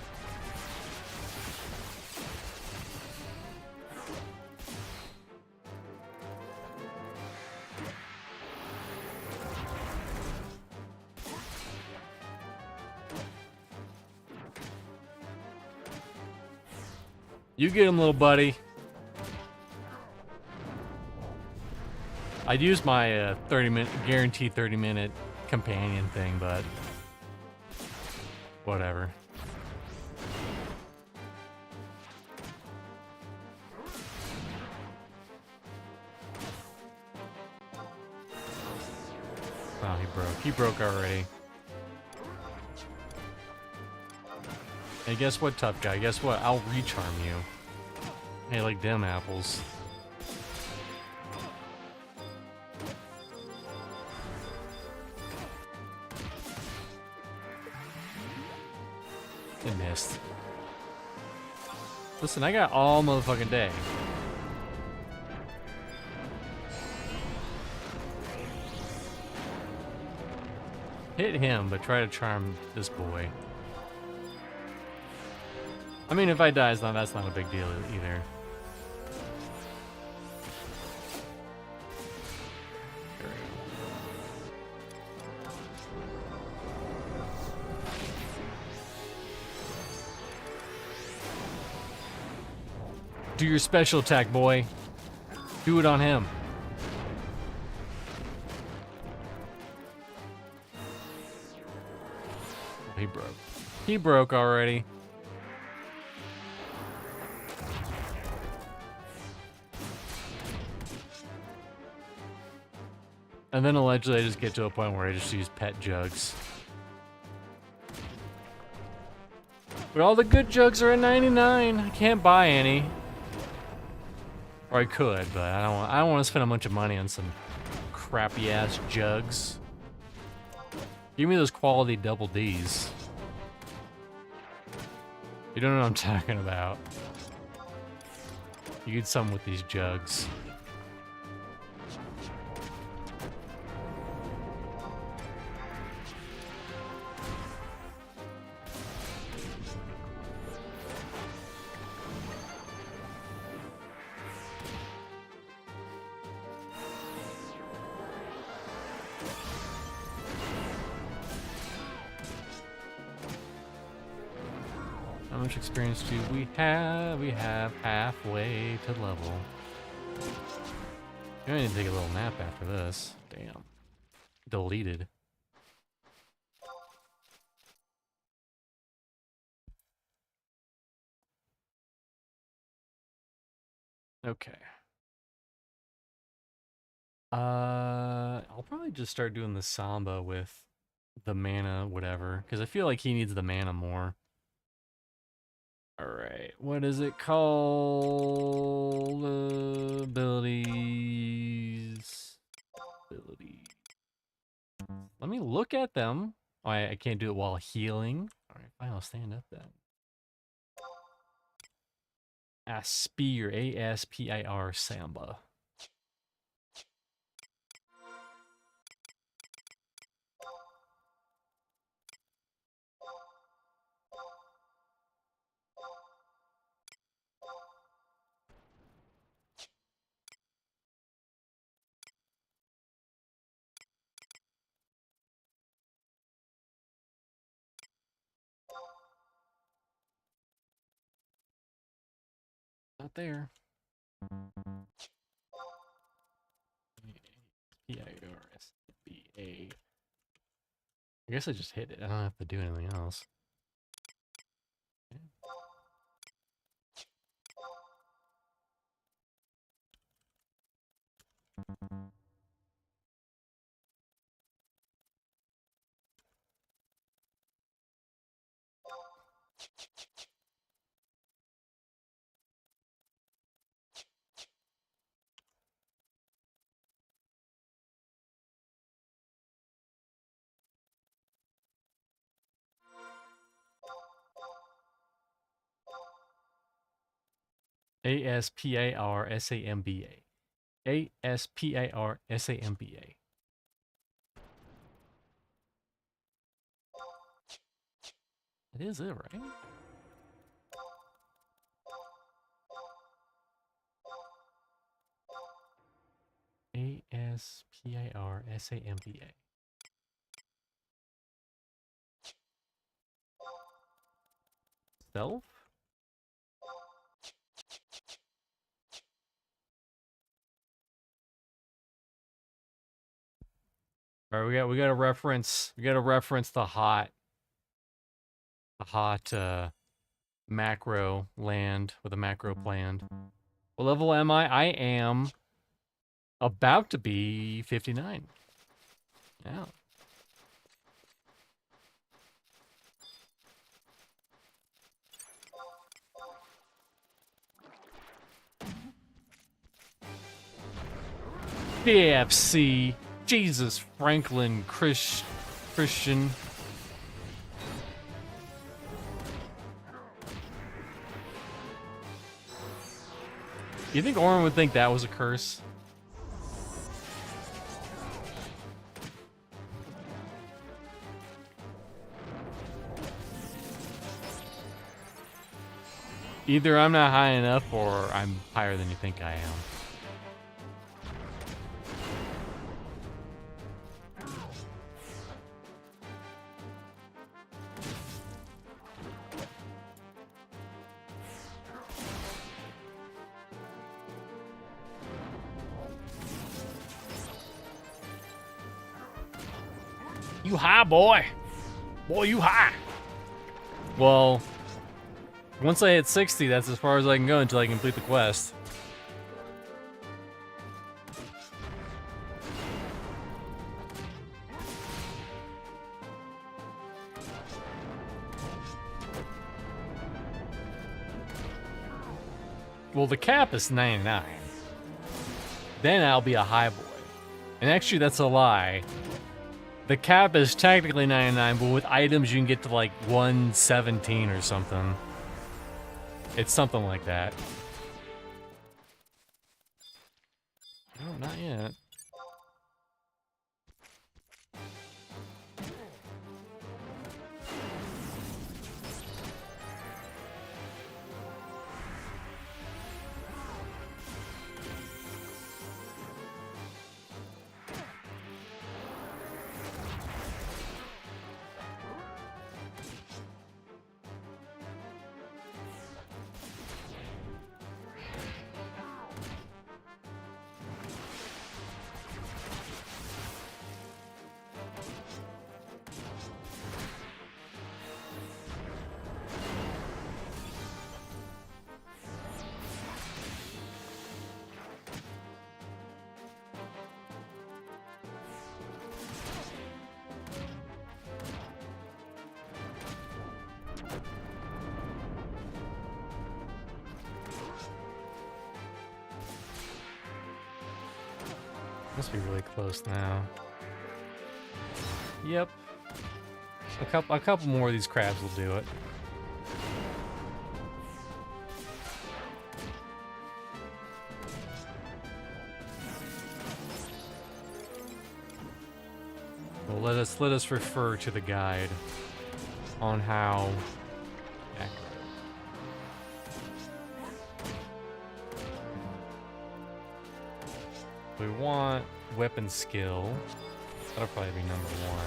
You get him, little buddy. I'd use my 30-minute, guaranteed 30-minute companion thing, but whatever. Oh, he broke. He broke already. Hey, guess what, tough guy? Guess what? I'll recharm you. Hey, like them apples. It missed. Listen, I got all motherfucking day. Hit him, but try to charm this boy. I mean, if I die, that's not a big deal either. There we go. Do your special attack, boy. Do it on him. He broke. He broke already. And then allegedly I just get to a point where I just use pet jugs. But all the good jugs are at 99. I can't buy any. Or I could, but I don't want to spend a bunch of money on some crappy ass jugs. Give me those quality double Ds. You don't know what I'm talking about. You get some with these jugs. How much experience do we have? We have halfway to level. I need to take a little nap after this. Damn. Deleted. Okay. I'll probably just start doing the Samba with the mana, whatever, because I feel like he needs the mana more. Alright, what is it called? Abilities. Ability. Let me look at them. Oh, I can't do it while healing. Alright, fine, I'll stand up then. Aspire, A-S-P-I-R, Samba. Not there. P-I-R-S-B-A. I guess I just hit it. I don't have to do anything else. ASPARSAMBA. ASPARSAMBA. That is it, right? ASPARSAMBA. Self? All right, we got to reference the hot macro land with a macro planned. What level am I? I am about to be 59. Yeah. KFC. Jesus Franklin Christian. You think Orin would think that was a curse? Either I'm not high enough or I'm higher than you think I am. You high, boy. Boy, you high. Well, once I hit 60, that's as far as I can go until I complete the quest. Well, the cap is 99. Then I'll be a high boy. And actually, that's a lie. The cap is technically 99, but with items you can get to like 117 or something. It's something like that. No, not yet. Must be really close now. Yep. A couple more of these crabs will do it. Well, let us refer to the guide on how accurate. We want weapon skill. That'll probably be number 1.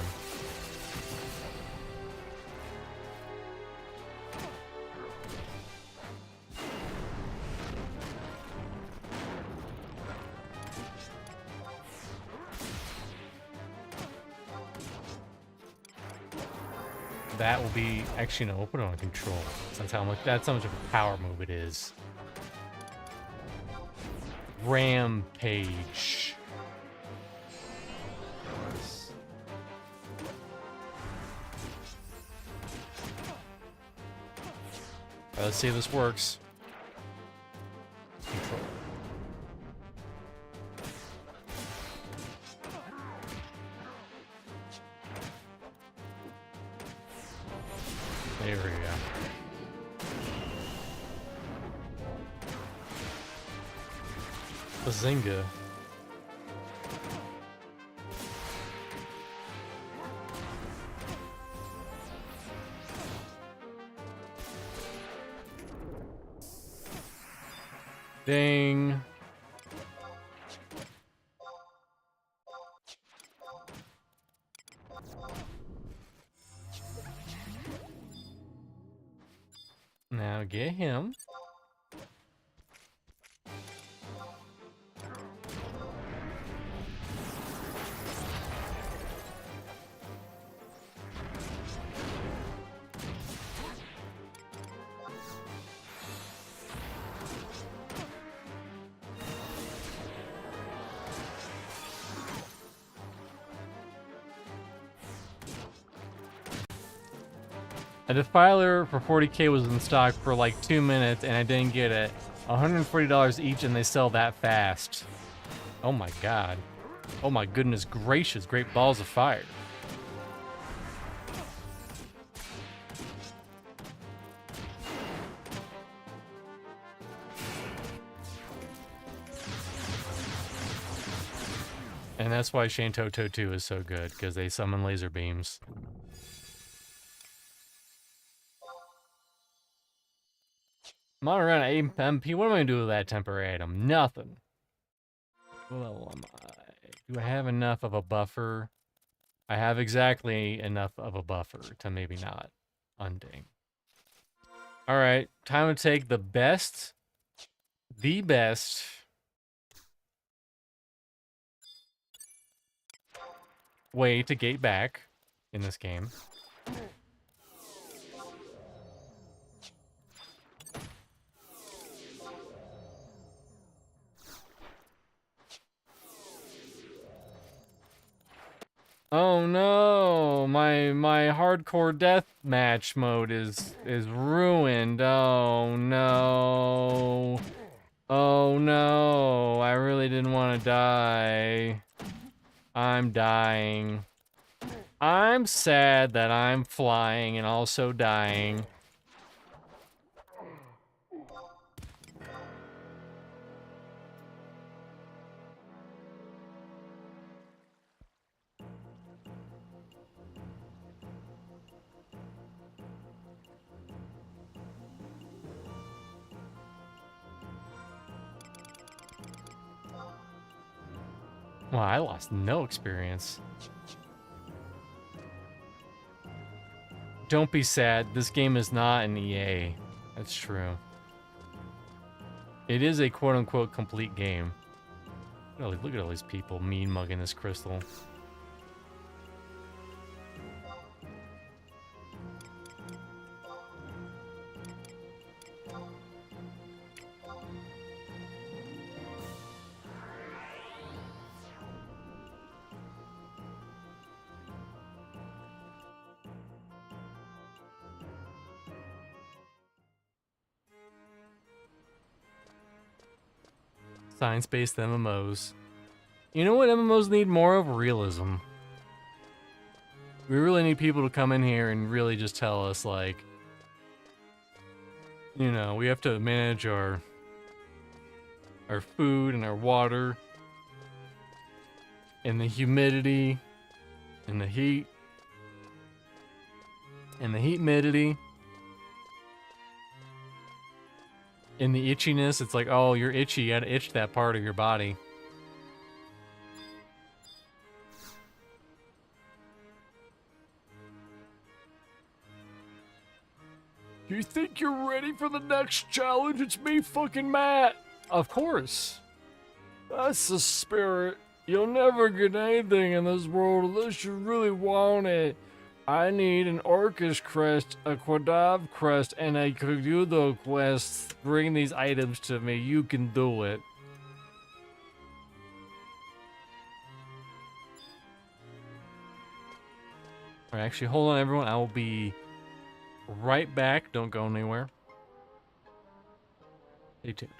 That will be actually no, we'll put it on control. That's how much of a power move it is. Rampage. Let's see if this works. Control. There we go. Bazinga. Dang. Now get him. A defiler for 40k was in stock for like 2 minutes and I didn't get it. $140 each and they sell that fast. Oh my god. Oh my goodness gracious, great balls of fire. And that's why Shanto 2 is so good, because they summon laser beams. I'm on around 8 MP. What am I gonna do with that temporary item? Nothing. What level am I? Do I have enough of a buffer? I have exactly enough of a buffer to maybe not unding. Alright, time to take the best way to gate back in this game. Oh no, my hardcore death match mode is ruined. Oh no. Oh no, I really didn't want to die. I'm dying. I'm sad that I'm flying and also dying. Wow, I lost no experience. Don't be sad. This game is not an EA. That's true. It is a quote-unquote complete game. Look at all these people mean mugging this crystal. Science-based MMOs. You know what MMOs need more of? Realism. We really need people to come in here and really just tell us, like, you know, we have to manage our food and our water and the humidity and the heat and the humidity and the itchiness. It's like, oh, you're itchy. You gotta itch that part of your body. You think you're ready for the next challenge? It's me, fucking Matt. Of course. That's the spirit. You'll never get anything in this world unless you really want it. I need an Orcus crest, a Quadav crest, and a Kududo quest. Bring these items to me. You can do it. Alright, actually, hold on, everyone. I will be right back. Don't go anywhere. Stay tuned.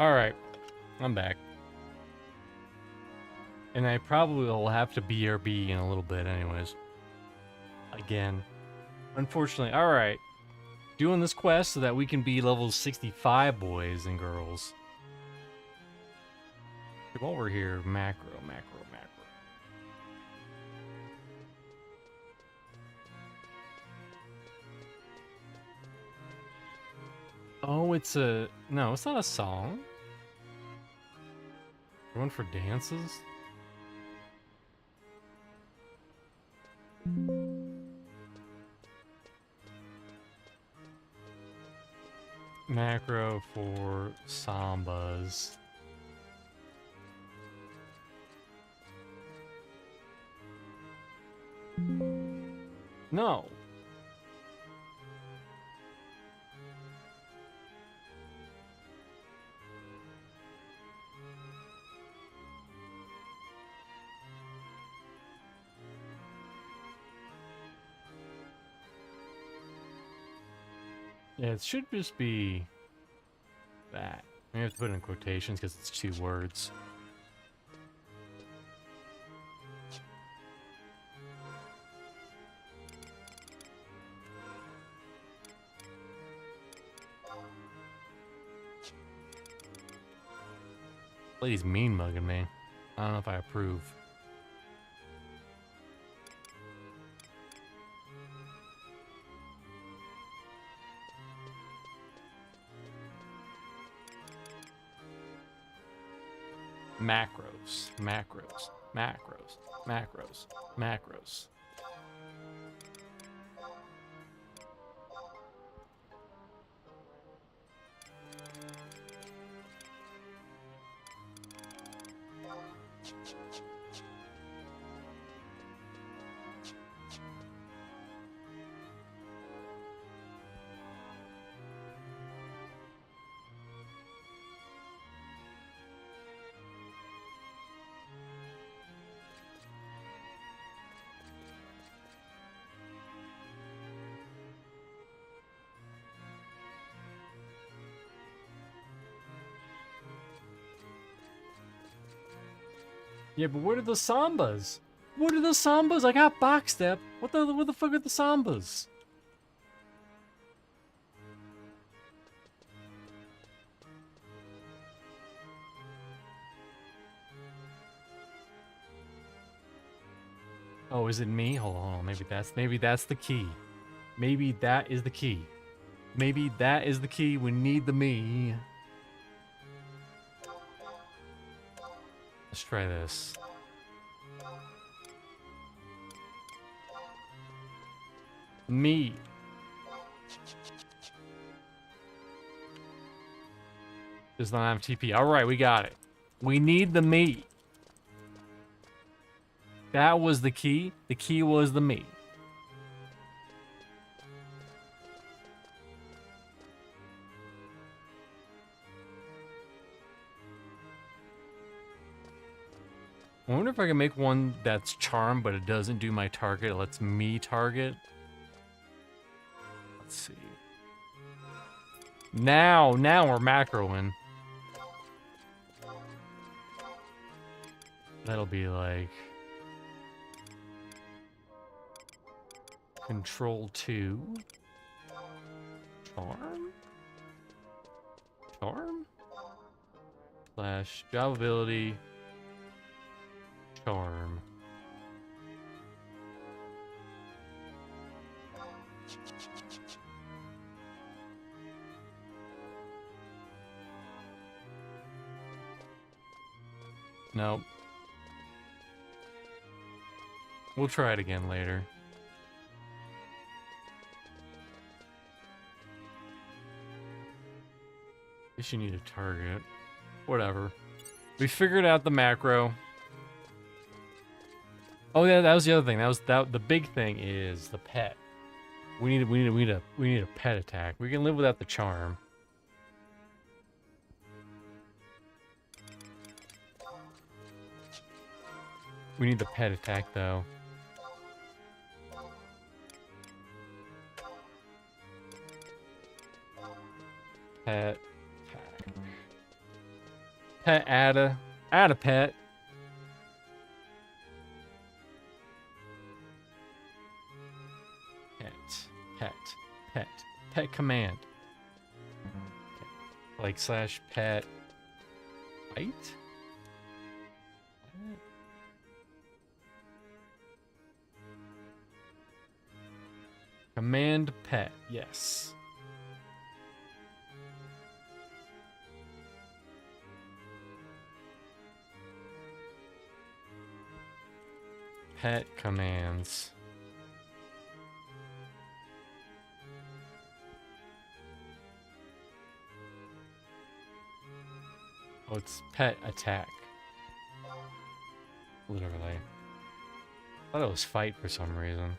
Alright. I'm back. And I probably will have to BRB in a little bit anyways. Again. Unfortunately. Alright. Doing this quest so that we can be level 65 boys and girls. Come over here. Macro. Oh, it's a... No, it's not a song. We're going for dances? Macro for sambas. No. Yeah, it should just be that. I have to put it in quotations because it's 2 words. Lady's mean mugging me. I don't know if I approve. Macros. Yeah, but what are the sambas? What are the sambas? I got box step. What the fuck are the sambas? Oh, is it me? Hold on. Maybe that's the key. Maybe that is the key. Maybe that is the key. We need the me. Let's try this. Me. Does not have TP. Alright, we got it. We need the me. That was the key. The key was the me. I wonder if I can make one that's charm, but it doesn't do my target. It lets me target. Let's see. Now we're macroing. That'll be like Control 2. Charm? Slash job ability. Charm. Nope. We'll try it again later. Guess you need a target. Whatever. We figured out the macro. Oh yeah, that was the other thing. The big thing is the pet. We need a pet attack. We can live without the charm. We need the pet attack though. Pet attack. Pet, add a pet. Pet command. Like slash pet fight? Command pet, yes. Pet commands. Oh, it's pet attack. Literally. I thought it was fight for some reason.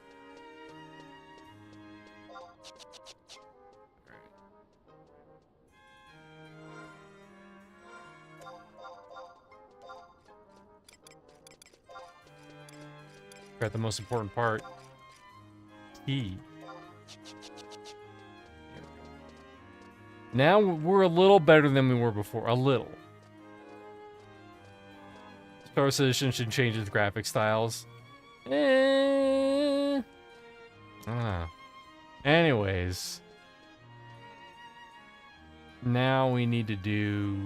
Got the most important part. T. Now we're a little better than we were before. A little. Star Citizen should change its graphic styles. Anyways. Now we need to do...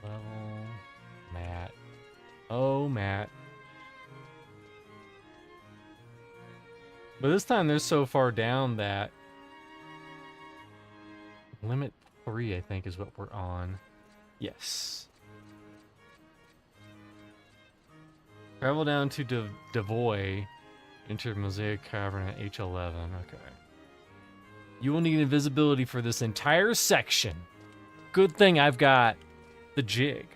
level... Matt. Oh, Matt. But this time they're so far down that... Limit 3, I think, is what we're on. Yes. Travel down to Devoy. Enter Mosaic Cavern at H11. Okay. You will need invisibility for this entire section. Good thing I've got the jig.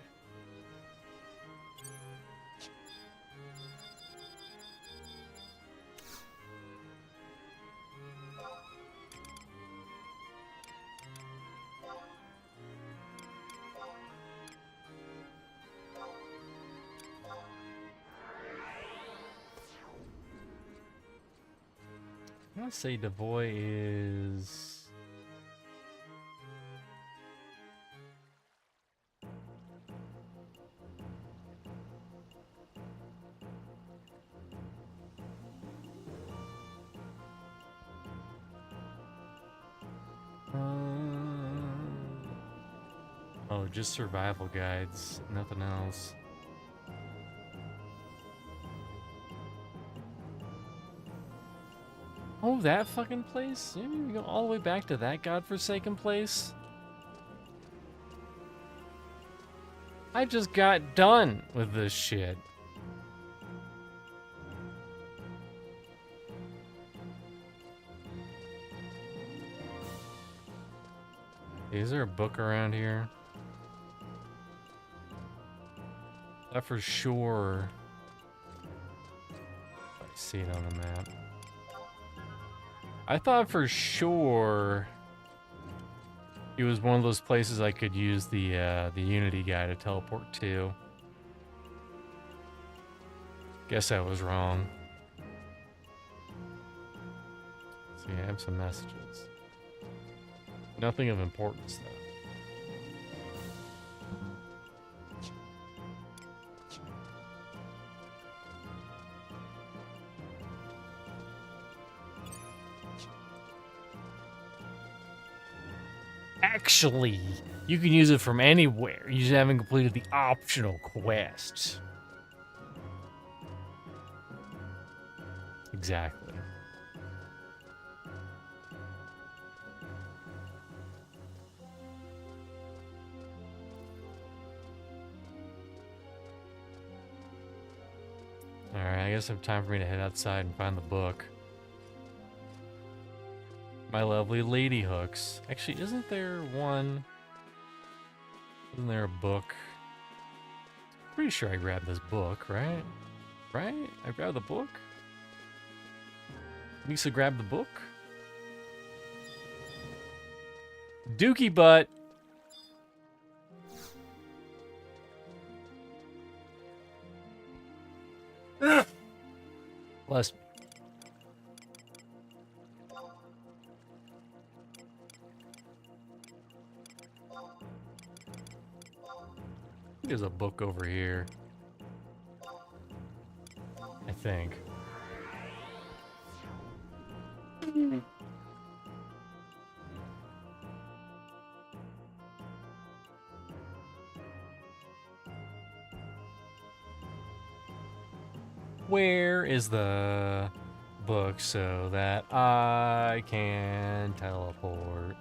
I'm gonna say Devoy is... Oh, just survival guides, nothing else. Oh, that fucking place? You mean we go all the way back to that godforsaken place? I just got done with this shit. Is there a book around here? That for sure. I see it on the map. I thought for sure it was one of those places I could use the Unity guy to teleport to. Guess I was wrong. So yeah, I have some messages. Nothing of importance though. Actually, you can use it from anywhere. You just haven't completed the optional quest. Exactly. Alright, I guess it's time for me to head outside and find the book. My lovely lady hooks. Actually, isn't there one? Isn't there a book? Pretty sure I grabbed this book, right? Right? I grabbed the book? Lisa grabbed the book? Dookie butt! Bless me. There's a book over here. I think. Where is the book so that I can teleport?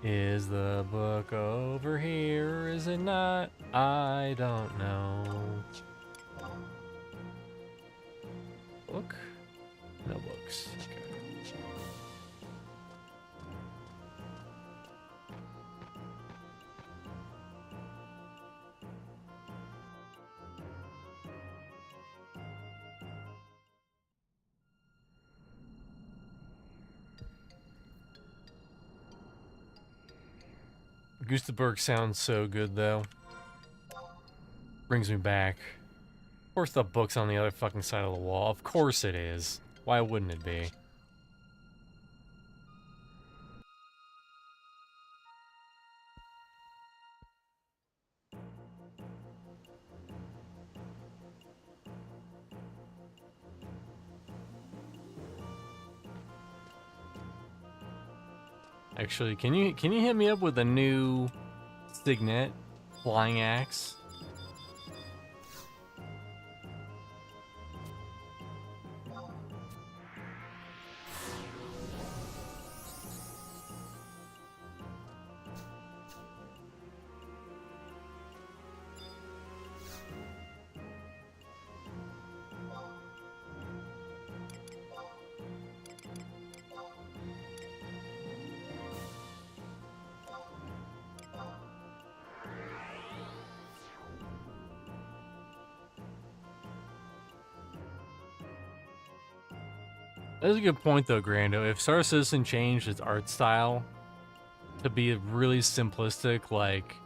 Is the book over here? Is it not? I don't know. Book? No books. Okay. Gustaberg sounds so good, though. Brings me back. Of course the book's on the other fucking side of the wall. Of course it is. Why wouldn't it be? Actually, can you hit me up with a new Signet flying axe? That's a good point, though, Grando. If Star Citizen changed its art style to be really simplistic, like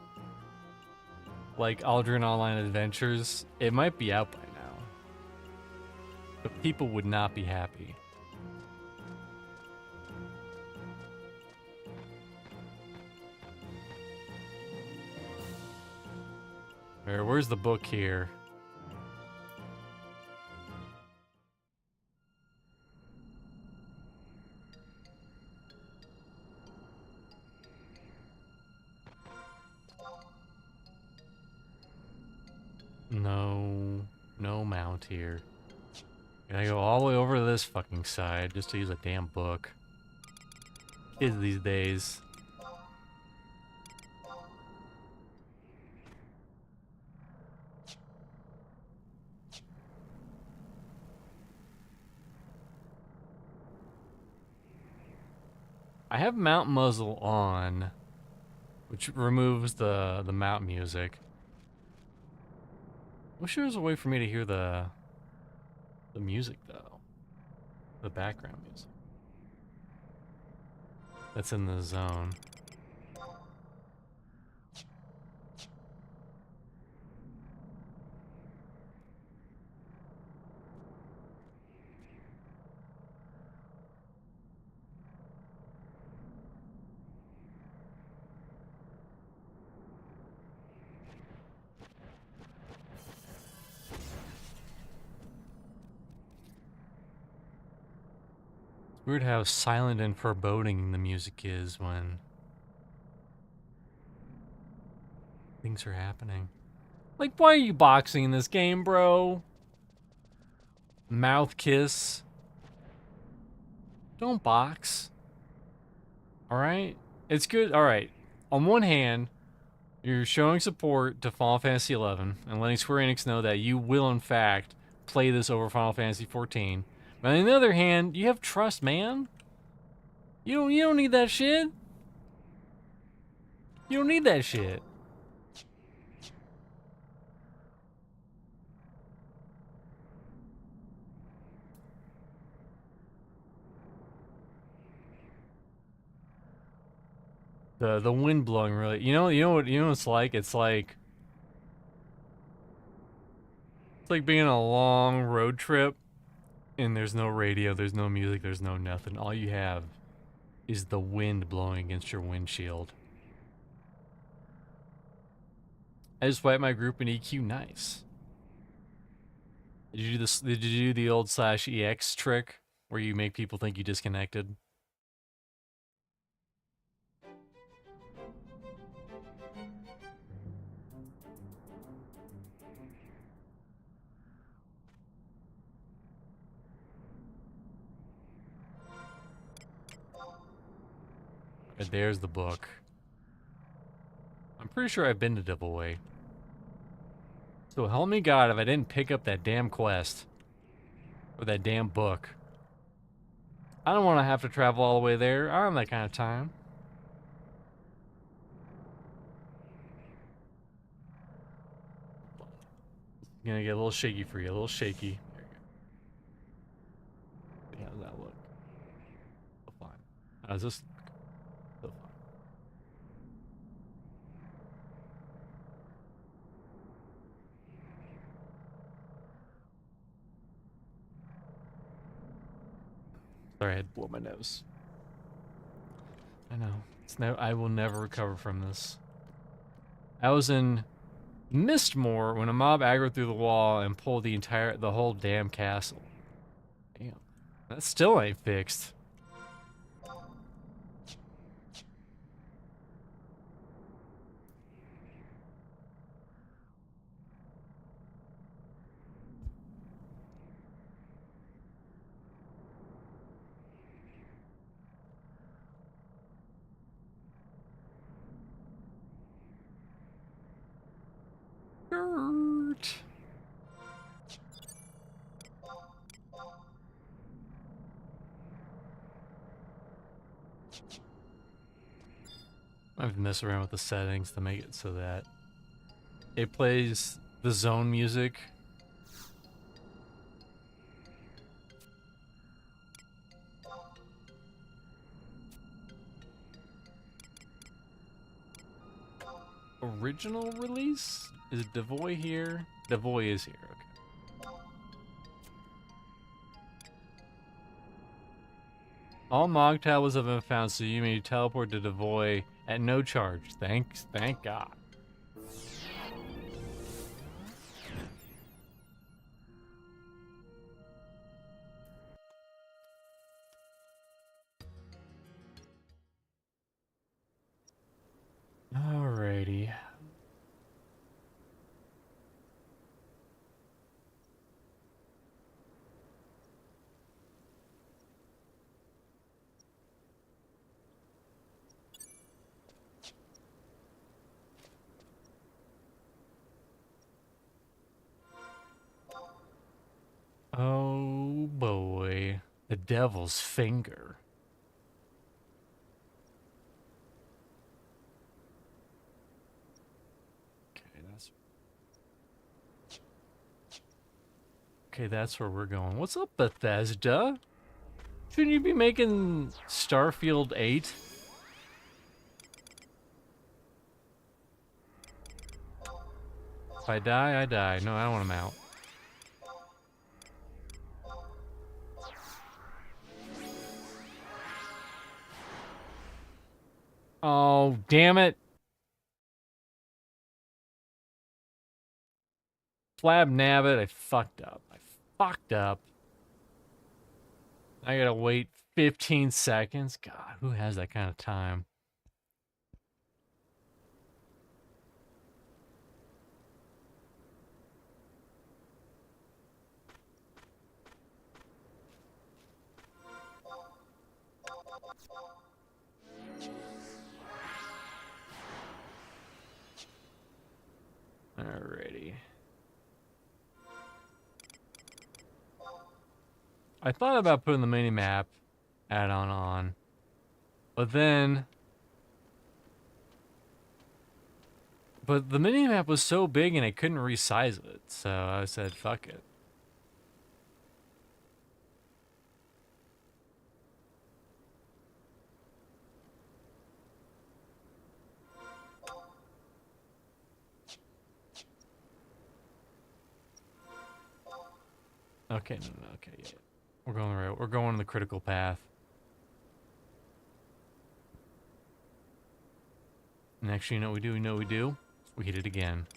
Aldrin Online Adventures, it might be out by now. But people would not be happy. Where's the book here? No mount here. Gotta go all the way over to this fucking side just to use a damn book. Kids these days. I have mount muzzle on, which removes the mount music. Wish there was a way for me to hear the music, though. The background music. That's in the zone. Weird how silent and foreboding the music is when things are happening. Like, why are you boxing in this game, bro? Mouth kiss. Don't box. Alright? It's good. Alright. On one hand, you're showing support to Final Fantasy XI and letting Square Enix know that you will, in fact, play this over Final Fantasy XIV. But on the other hand, you have trust, man. You don't need that shit. You don't need that shit. The wind blowing really. You know what it's like? It's like being on a long road trip and there's no radio, there's no music, there's no nothing. All you have is the wind blowing against your windshield. I just wiped my group in EQ. Nice. Did you do this? Did you do the old /EX trick where you make people think you disconnected? And there's the book. I'm pretty sure I've been to Devilway. So help me God if I didn't pick up that damn quest. Or that damn book. I don't want to have to travel all the way there. I don't have that kind of time. Gonna get a little shaky for you, a little shaky. There you go. How does that look? Oh, fine. How's this? So fine. Sorry, I had to blow my nose. I know. It's I will never recover from this. I was in Mistmore when a mob aggroed through the wall and pulled the whole damn castle. Damn. That still ain't fixed. Gert. I've messed around with the settings to make it so that it plays the zone music. Original release? Is it Devoy here? Devoy is here, okay. All Mog tablets have been found, so you may teleport to Devoy at no charge. Thank God. Alrighty. Oh boy. The Devil's Finger. Okay, that's where we're going. What's up, Bethesda? Shouldn't you be making Starfield 8? If I die, I die. No, I don't want him out. Oh, damn it. Flab nabbit, I fucked up. I gotta wait 15 seconds. God, who has that kind of time? Alrighty. I thought about putting the minimap add-on on, but the minimap was so big and I couldn't resize it, so I said, fuck it. Okay, no, okay, yeah. We're going the right. We're going the critical path. And actually, you know what we do? We hit it again.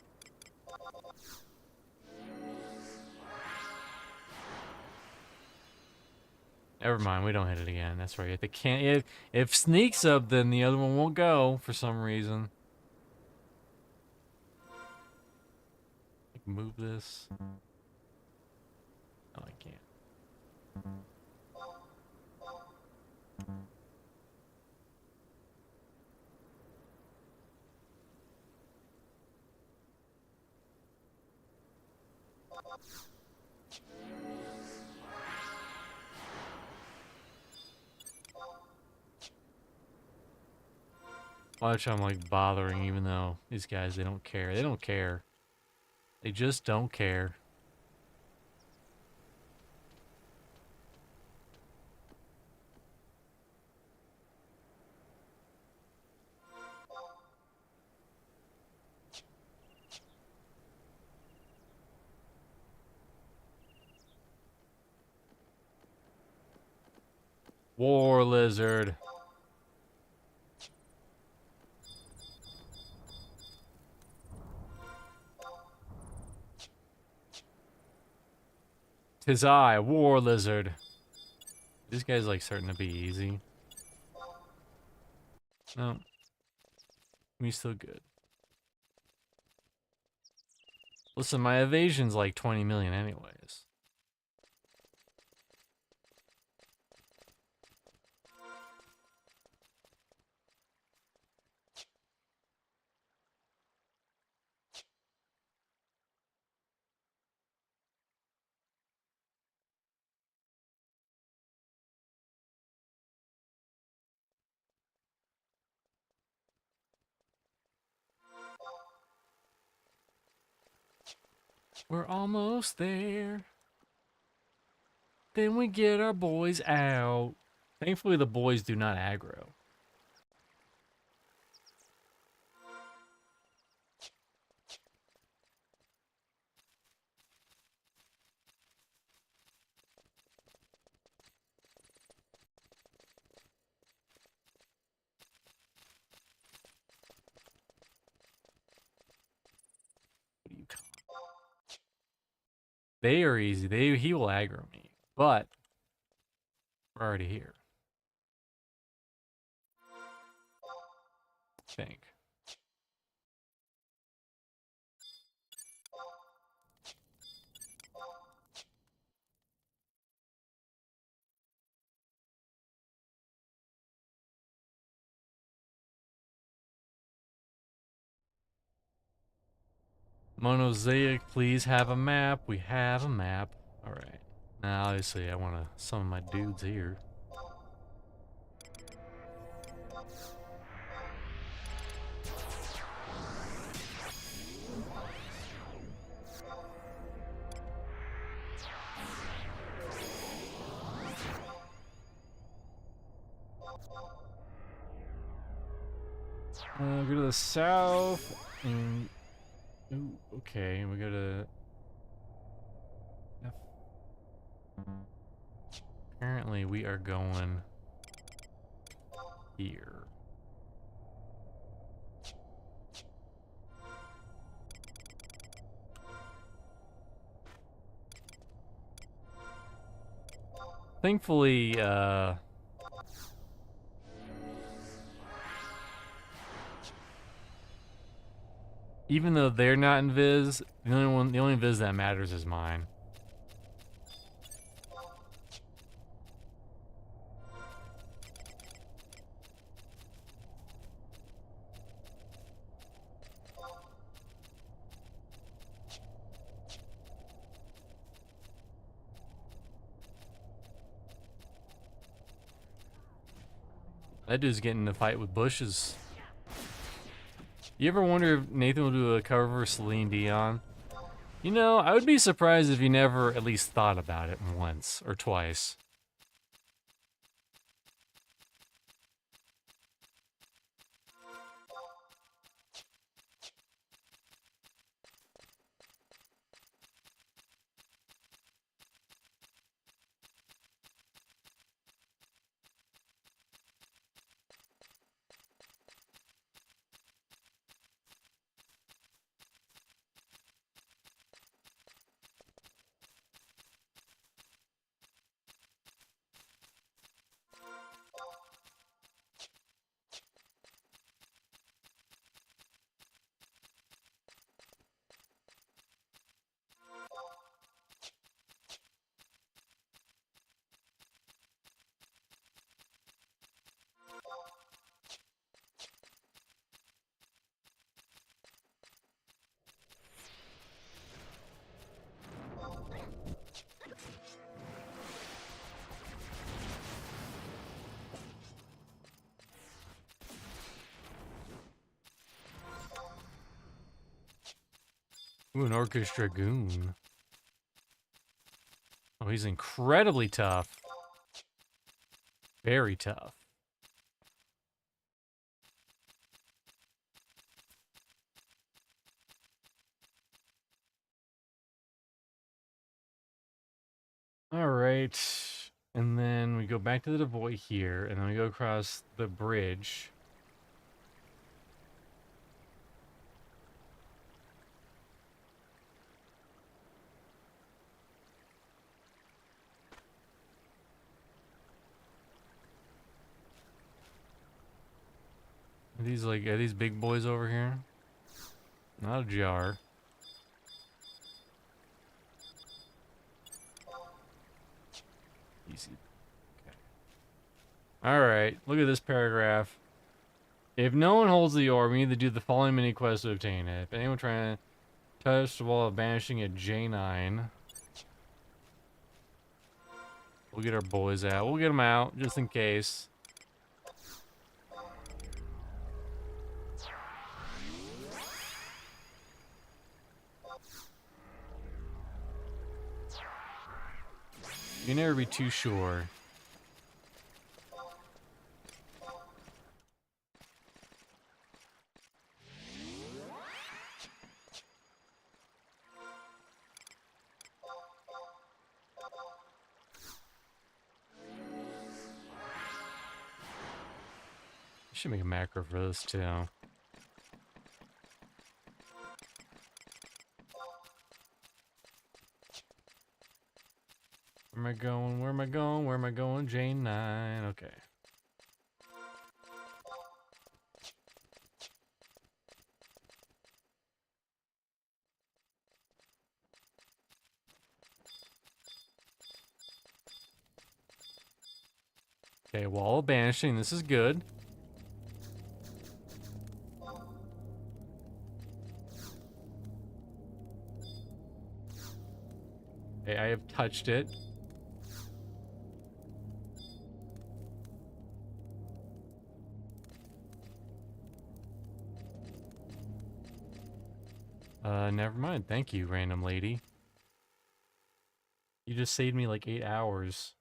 Never mind, we don't hit it again. That's right. If it can't, if sneaks up, then the other one won't go for some reason. Move this. No, I can't. Watch, I'm like bothering, even though these guys, they don't care. They don't care. They just don't care. War lizard. Tis I, war lizard. This guy's like starting to be easy. No. We still good. Listen, my evasion's like 20 million anyways. We're almost there. Then we get our boys out. Thankfully, the boys do not aggro. What do you call it? They are easy. He will aggro me, but we're already here. I think. Mosaic, please have a map. We have a map. All right. Now, obviously, I want to summon my dudes here. Go to the south and ooh, okay, we go to F. Apparently we are going here. Thankfully, even though they're not in Viz, the only Viz that matters is mine. That dude's getting in a fight with bushes. You ever wonder if Nathan will do a cover for Celine Dion? You know, I would be surprised if he never at least thought about it once or twice. Ooh, an Orchestra Dragoon. Oh, he's incredibly tough. Very tough. All right. And then we go back to the Devoy here, and then we go across the bridge. Are these big boys over here? Not a jar. Easy. Okay. Alright, look at this paragraph. If no one holds the orb, we need to do the following mini quest to obtain it. If anyone trying to touch the wall of banishing at J9. We'll get our boys out. We'll get them out, just in case. You never be too sure. I should make a macro for this too. Where am I going? Where am I going? Where am I going? J9. Okay. Okay, wall of banishing. This is good. Okay, I have touched it. Never mind. Thank you, random lady. You just saved me like 8 hours.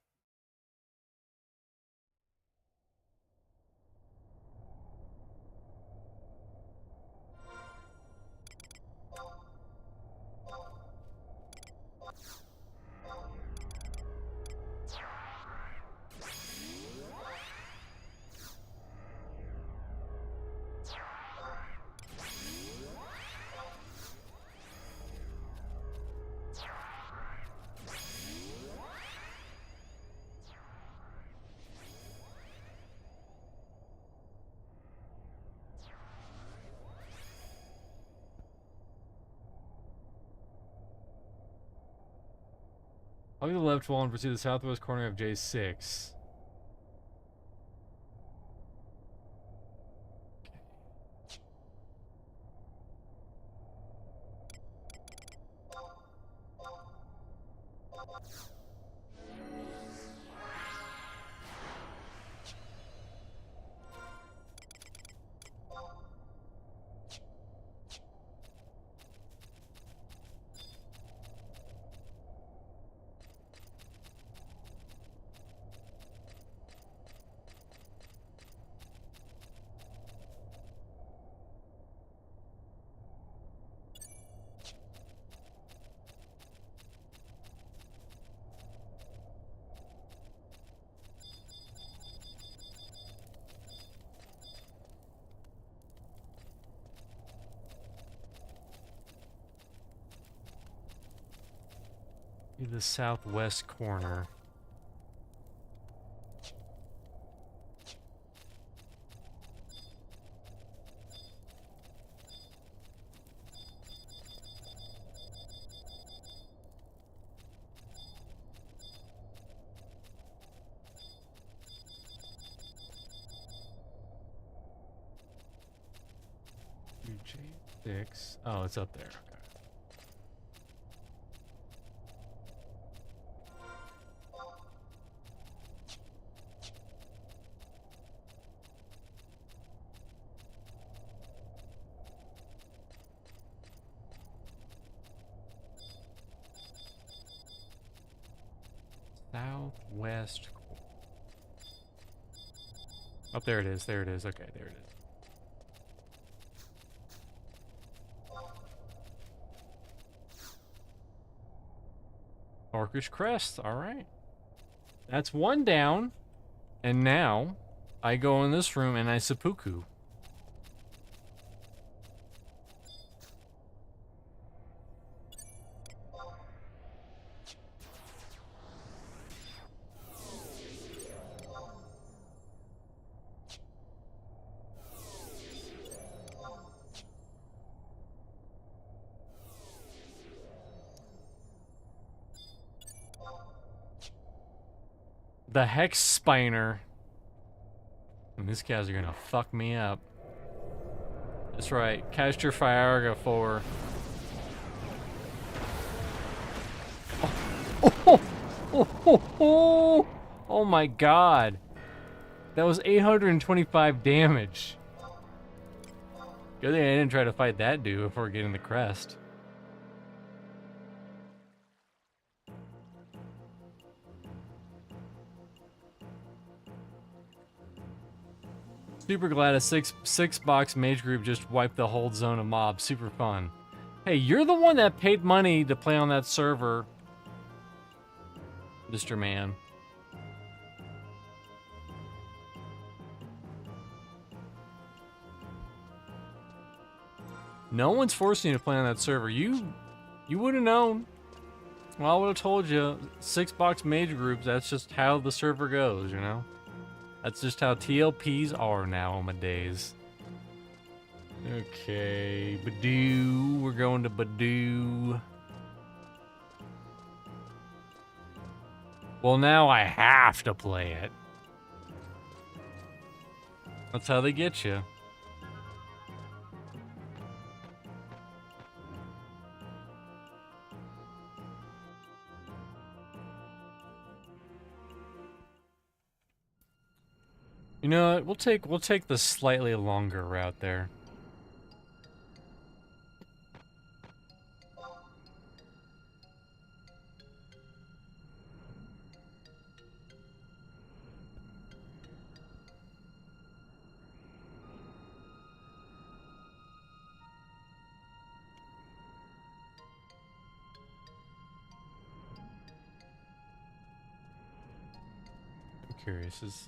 I'll go to the left wall and pursue the southwest corner of J6. The southwest corner. J6. Oh, it's up there. Okay. Southwest. Oh, there it is. There it is. Okay, there it is. Orcish Crest. All right. That's one down. And now I go in this room and I seppuku. The Hex Spiner. And these guys are gonna fuck me up. That's right. Cast your Fiarga for. Oh my god. That was 825 damage. Good thing I didn't try to fight that dude before getting the crest. Super glad a six box mage group just wiped the whole zone of mobs. Super fun. Hey, you're the one that paid money to play on that server, Mr. Man. No one's forcing you to play on that server. You would have known. Well, I would have told you. 6-box mage groups, that's just how the server goes, you know? That's just how TLPs are nowadays. Okay, Badoo. We're going to Badoo. Well, now I have to play it. That's how they get you. You know what? We'll take the slightly longer route there. I'm curious,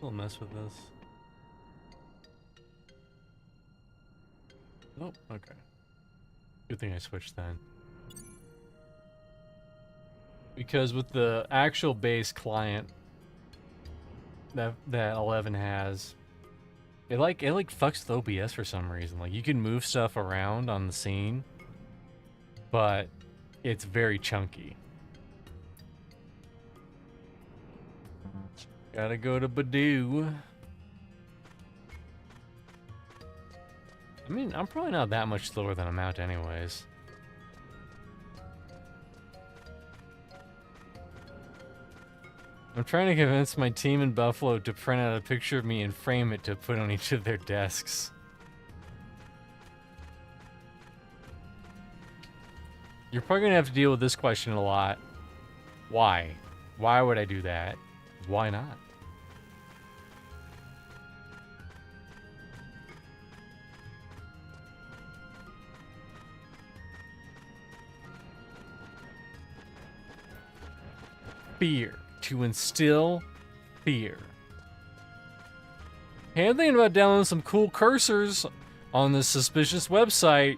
we'll mess with this. Oh, okay. Good thing I switched then. Because with the actual base client that 11 has, it like fucks with OBS for some reason. Like, you can move stuff around on the scene, but it's very chunky. Gotta go to Badoo. I mean, I'm probably not that much slower than I'm out anyways. I'm trying to convince my team in Buffalo to print out a picture of me and frame it to put on each of their desks. You're probably gonna have to deal with this question a lot. Why? Why would I do that? Why not? Fear. To instill fear. Hey, I'm thinking about downloading some cool cursors on this suspicious website.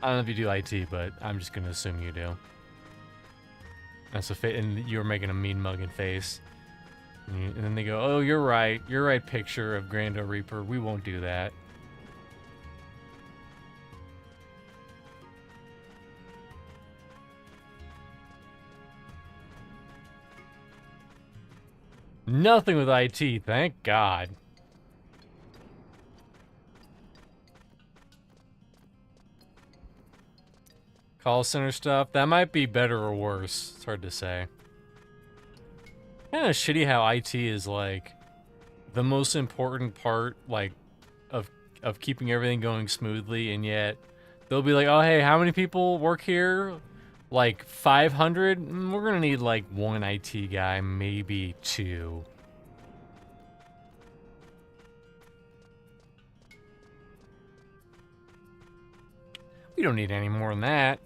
I don't know if you do IT, but I'm just gonna assume you do. That's and you were making a mean mugging face. And then they go, oh, you're right, picture of Grando Reaper. We won't do that. Nothing with IT, thank God. Call center stuff, that might be better or worse. It's hard to say. Kind of shitty how IT is like the most important part, like of keeping everything going smoothly, and yet they'll be like, oh hey, how many people work here? like 500, we're gonna need like 1 IT guy, maybe 2. We don't need any more than that.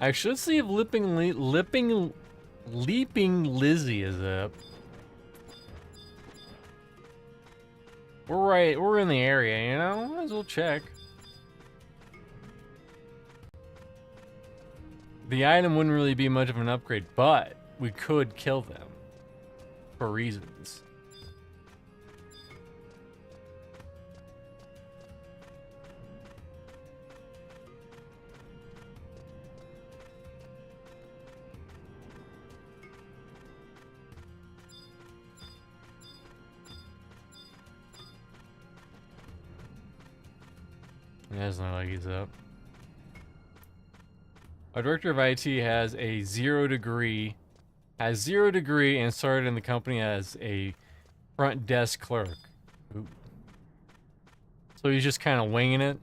Actually, let's see if Leaping Lizzie is up. We're in the area, you know? Might as well check. The item wouldn't really be much of an upgrade, but we could kill them for reasons. It doesn't look like he's up. Our director of IT has a 0 degree, and started in the company as a front desk clerk. Ooh. So he's just kind of winging it.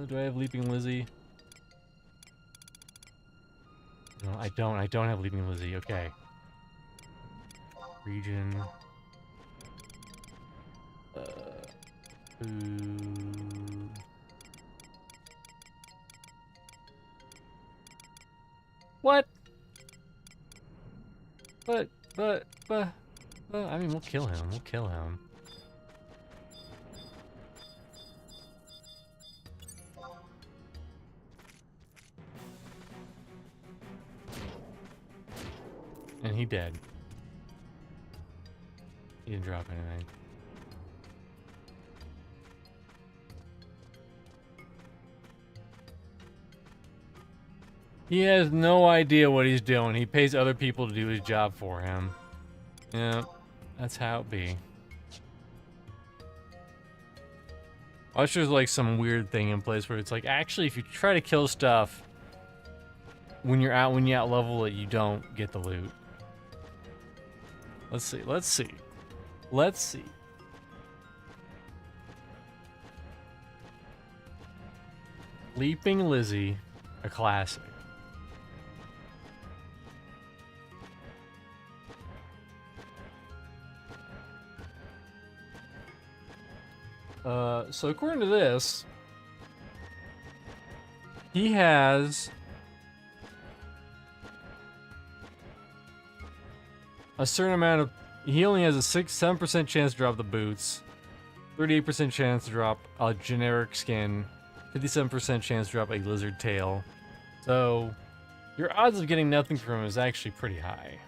Do I have Leaping Lizzie? No, I don't. I don't have Leaping Lizzie. Okay. Region. Food. What? But, I mean, we'll kill him. We'll kill him. And he dead. He didn't drop anything. He has no idea what he's doing. He pays other people to do his job for him. Yeah, that's how it be. Unless there's like some weird thing in place where it's like, actually, if you try to kill stuff when you out level it, you don't get the loot. Let's see. Let's see. Let's see. Leaping Lizzie, a classic. So according to this, he has a certain amount of. He only has a 7% chance to drop the boots, 38% chance to drop a generic skin, 57% chance to drop a lizard tail. So your odds of getting nothing from him is actually pretty high.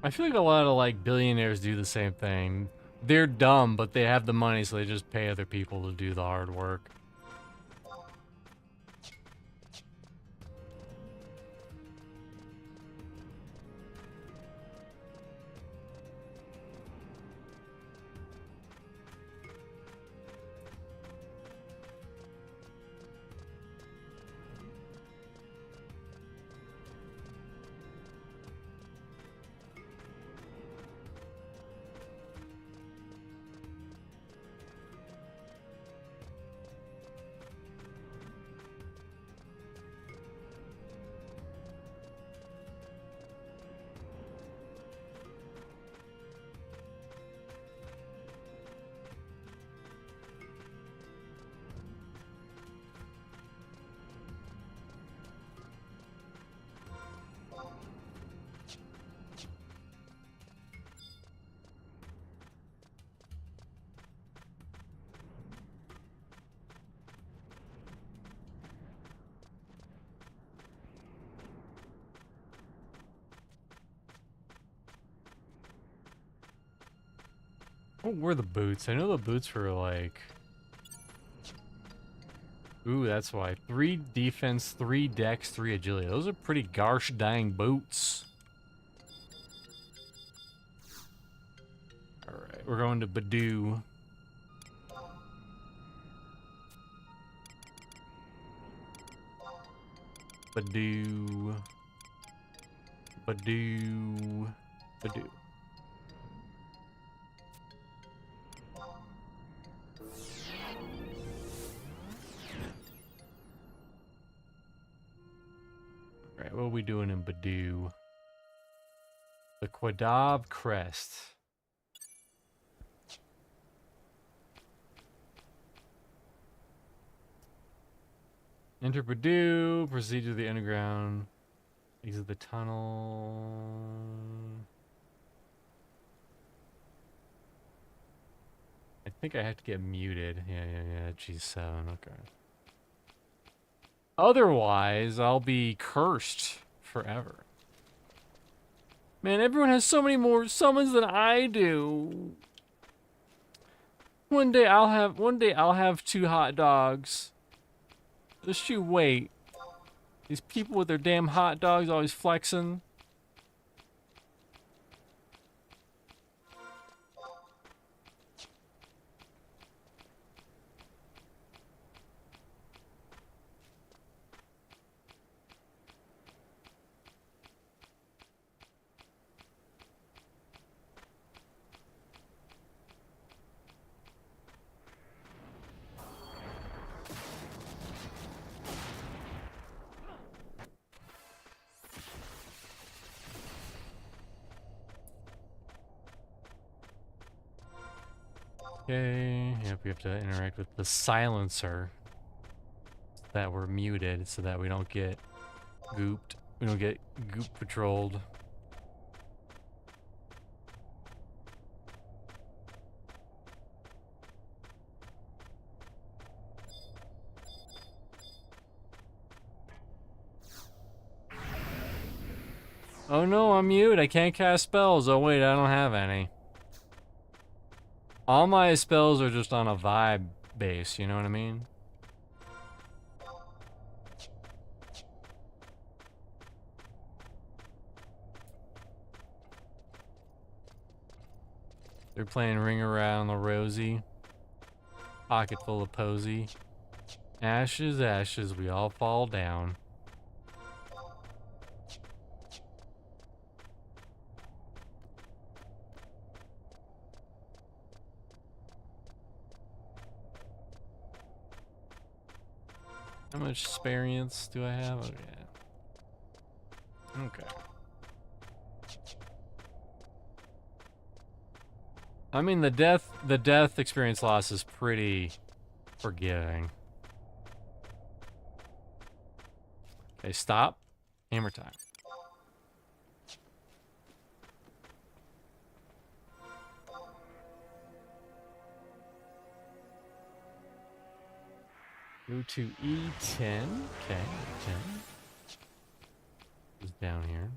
I feel like a lot of like billionaires do the same thing. They're dumb, but they have the money, so they just pay other people to do the hard work. What were the boots? I know the boots were like... Ooh, that's why. 3 defense, 3 dex, 3 agility. Those are pretty gosh dang boots. Alright, we're going to Badoo. Badoo. Badoo. Badoo. Alright, what are we doing in Badoo? The Quadab Crest. Enter Badoo, proceed to the underground, exit the tunnel. I think I have to get muted. Yeah, G7, okay. Otherwise, I'll be cursed forever. Man, everyone has so many more summons than I do. One day I'll have 2 hot dogs. Just you wait. These people with their damn hot dogs always flexing. Okay, yep, we have to interact with the silencer. That we're muted so that we don't get gooped. We don't get goop patrolled. Oh no, I'm mute. I can't cast spells. Oh wait, I don't have any. All my spells are just on a vibe base, you know what I mean? They're playing Ring Around the Rosie. Pocket full of posy. Ashes, ashes, we all fall down. How much experience do I have? Oh, yeah. Okay. I mean, the death experience loss is pretty forgiving. Okay, stop. Hammer time. Go to E10. Okay, E10 is down here.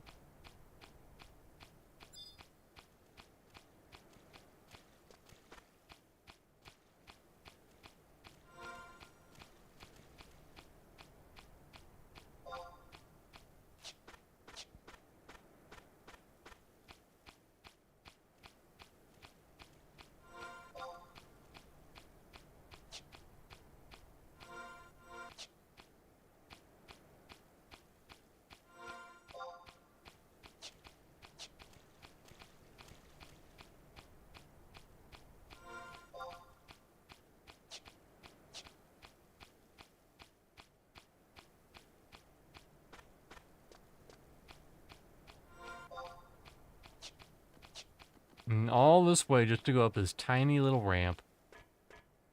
And all this way just to go up this tiny little ramp.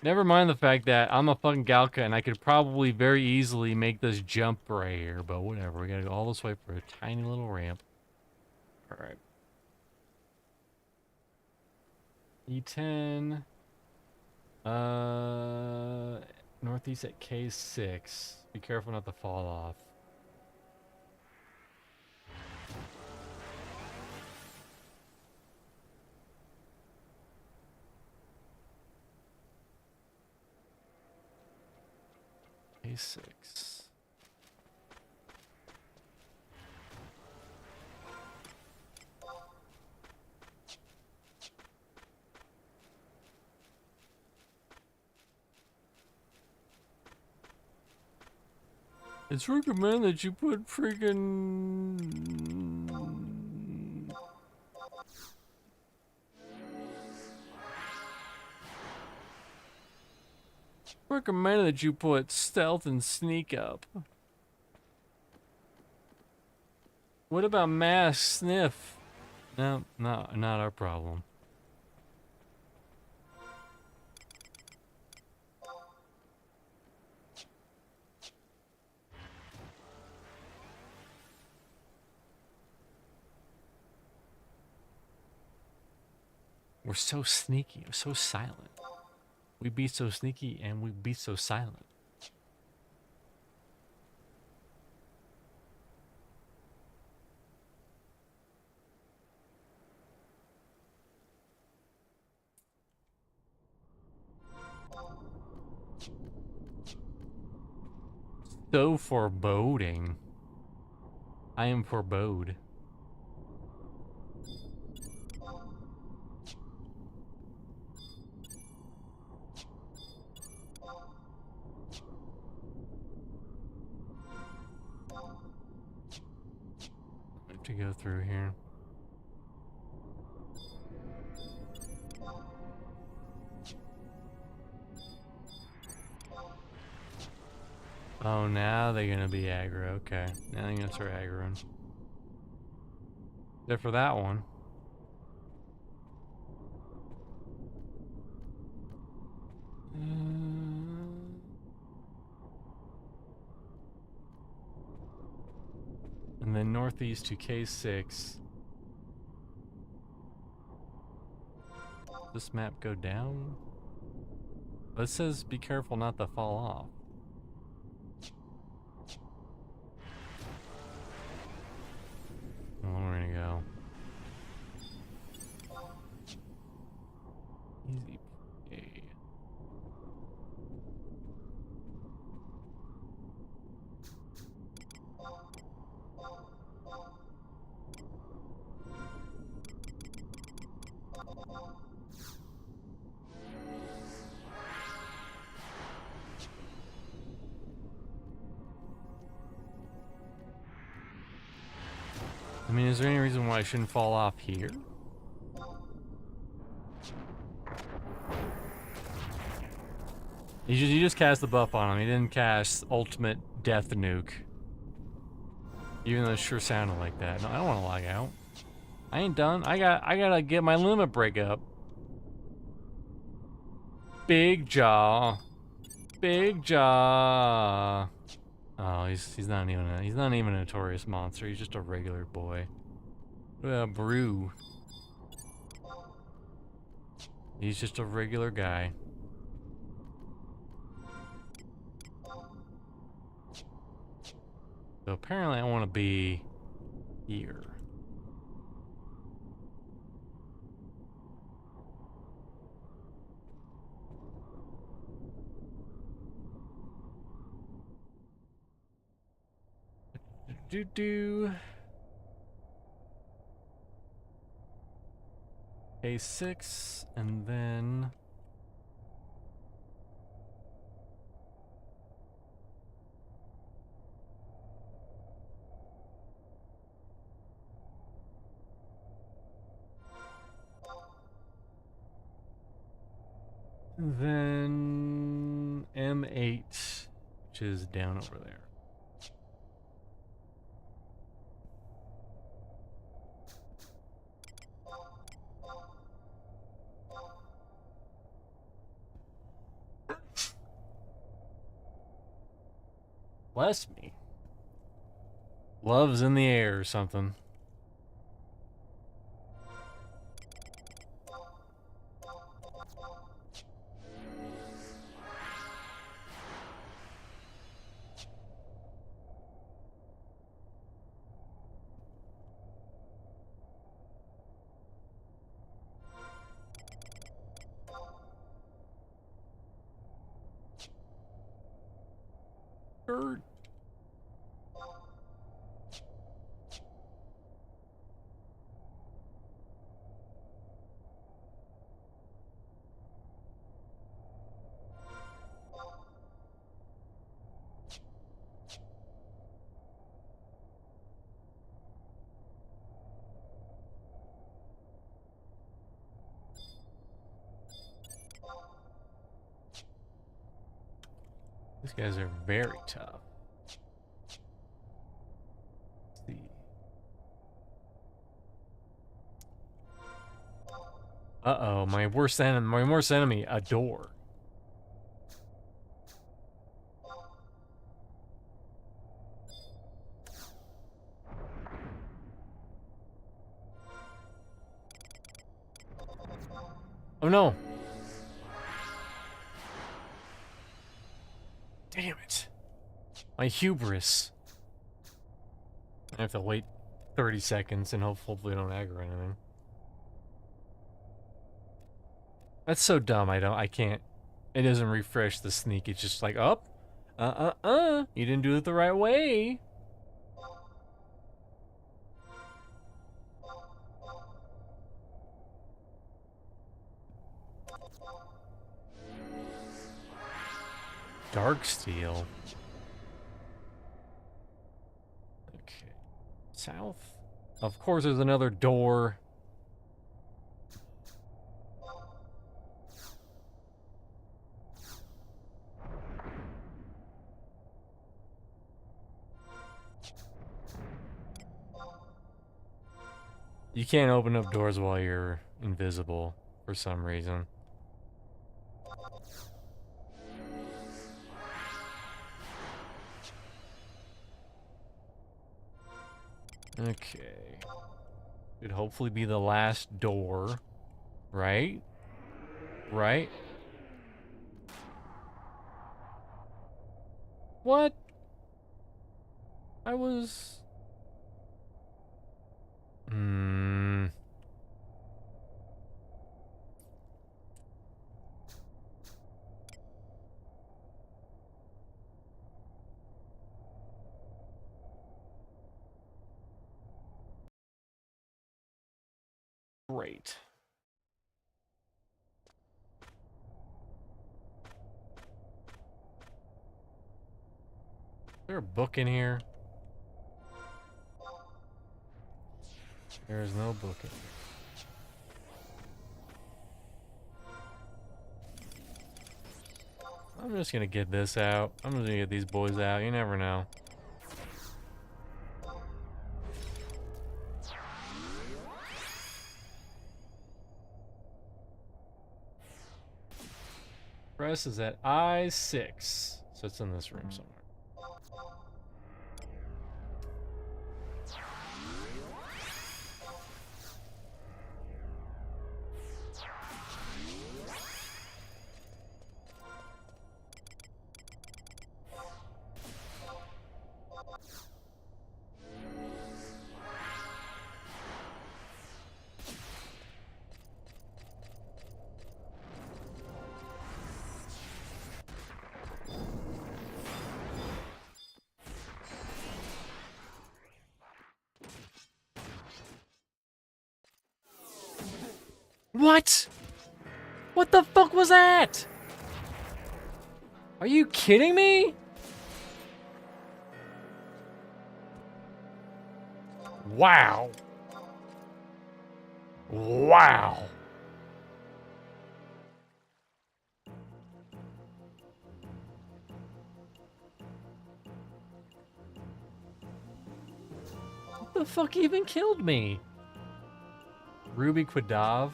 Never mind the fact that I'm a fucking Galka and I could probably very easily make this jump right here, but whatever. We gotta go all this way for a tiny little ramp. Alright. E10. Northeast at K6. Be careful not to fall off. K6. It's recommended that you put freaking... Recommended that you put stealth and sneak up. What about mask sniff? No, not our problem. We're so sneaky, we're so silent. We be so sneaky and we be so silent. So foreboding. I am forebode. I have to go through here. Oh, now they're gonna be aggro. Okay, now they're gonna start aggroing. Except for that one. And then northeast to K6. This map go down? But it says be careful not to fall off. Well, we're gonna go. Easy. Pay. I mean, is there any reason why I shouldn't fall off here? You just cast the buff on him. He didn't cast ultimate death nuke. Even though it sure sounded like that. No, I don't want to log out. I ain't done. I gotta get my limit break up. Big jaw. Big jaw. Oh, he's not even a notorious monster. He's just a regular boy. Brew. He's just a regular guy. So apparently I want to be here. Do. A6 and then M8, which is down over there. Bless me. Love's in the air or something. hurt. These guys are very tough. Let's see. Uh-oh, my worst enemy, a door. Oh no. Damn it. My hubris. I have to wait 30 seconds and hopefully don't aggro anything. That's so dumb, I can't. It doesn't refresh the sneak, it's just like, oh, you didn't do it the right way. Dark steel. Okay. South? Of course there's another door. You can't open up doors while you're invisible for some reason. Okay. Should hopefully be the last door. Right? Right? What? I was... Great. Is there a book in here? There is no book in here. I'm just gonna get this out. I'm just gonna get these boys out. You never know. Press is at I6. So it's in this room somewhere. What? What the fuck was that? Are you kidding me? Wow. Wow. What the fuck even killed me? Ruby Quadav?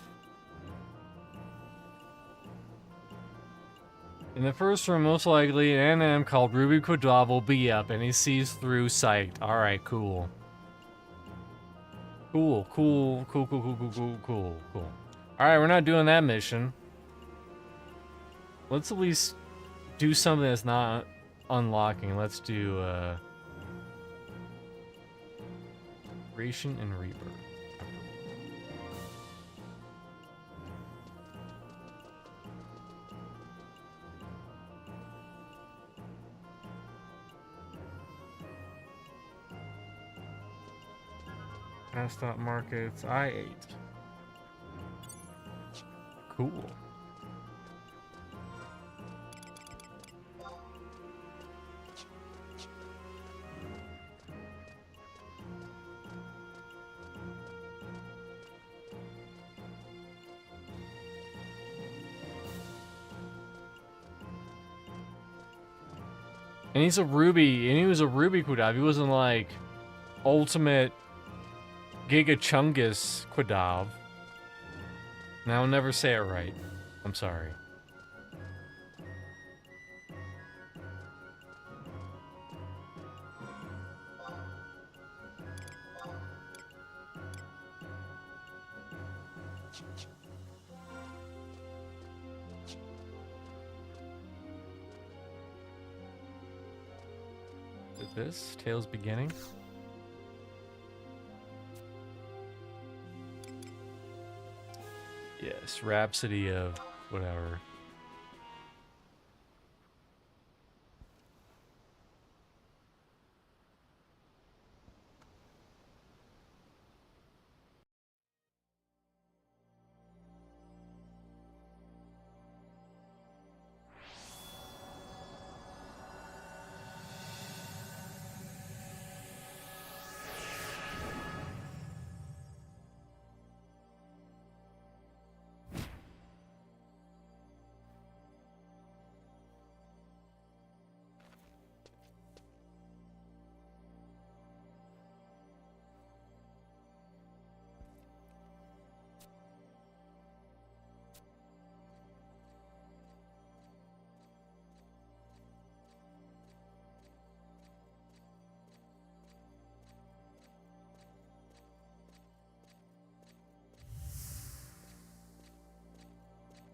In the first room, most likely, an NM called Ruby Quadav will be up, and he sees through sight. Alright, cool. Cool. Alright, we're not doing that mission. Let's at least do something that's not unlocking. Let's do, Creation and Rebirth. Ascot markets. I8. Cool. And he's a Ruby, and he was a Ruby Quadav. He wasn't like ultimate Giga Chungus Quadav. And I'll never say it right. I'm sorry. Is it this? Tale's beginning? Yes, Rhapsody of whatever.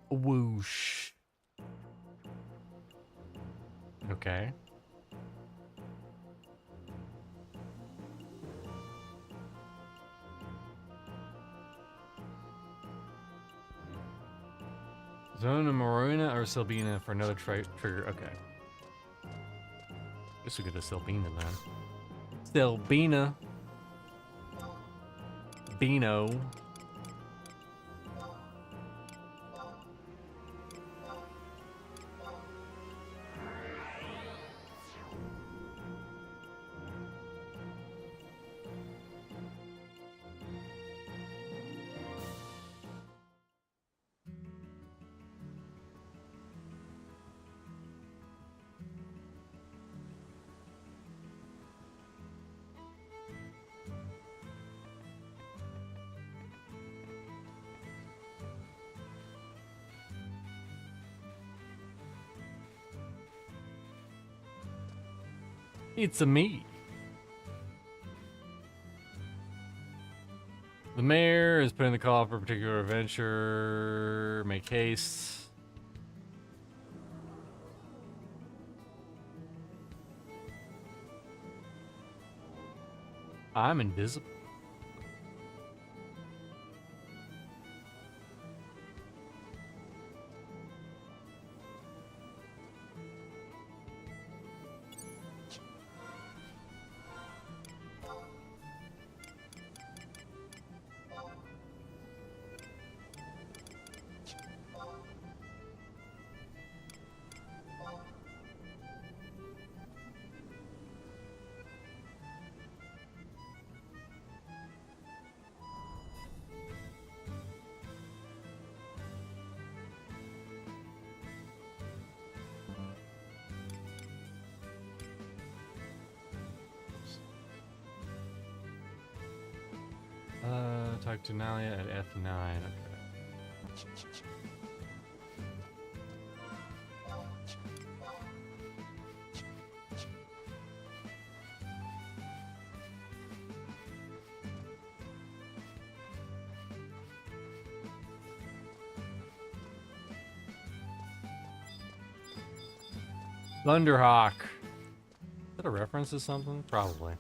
Whoosh. Okay. Zone of Maruna or Silbina for another trigger. Okay. Guess we get a Silbina then. Silbina. Beano. It's a me. The mayor is putting the call for a particular adventure. Make haste. I'm invisible. Talk to Nalia at F9. Okay. Thunderhawk. Is that a reference to something? Probably.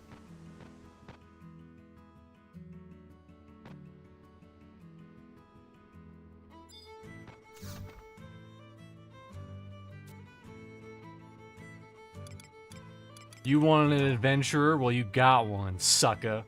You wanted an adventurer? Well, you got one, sucker.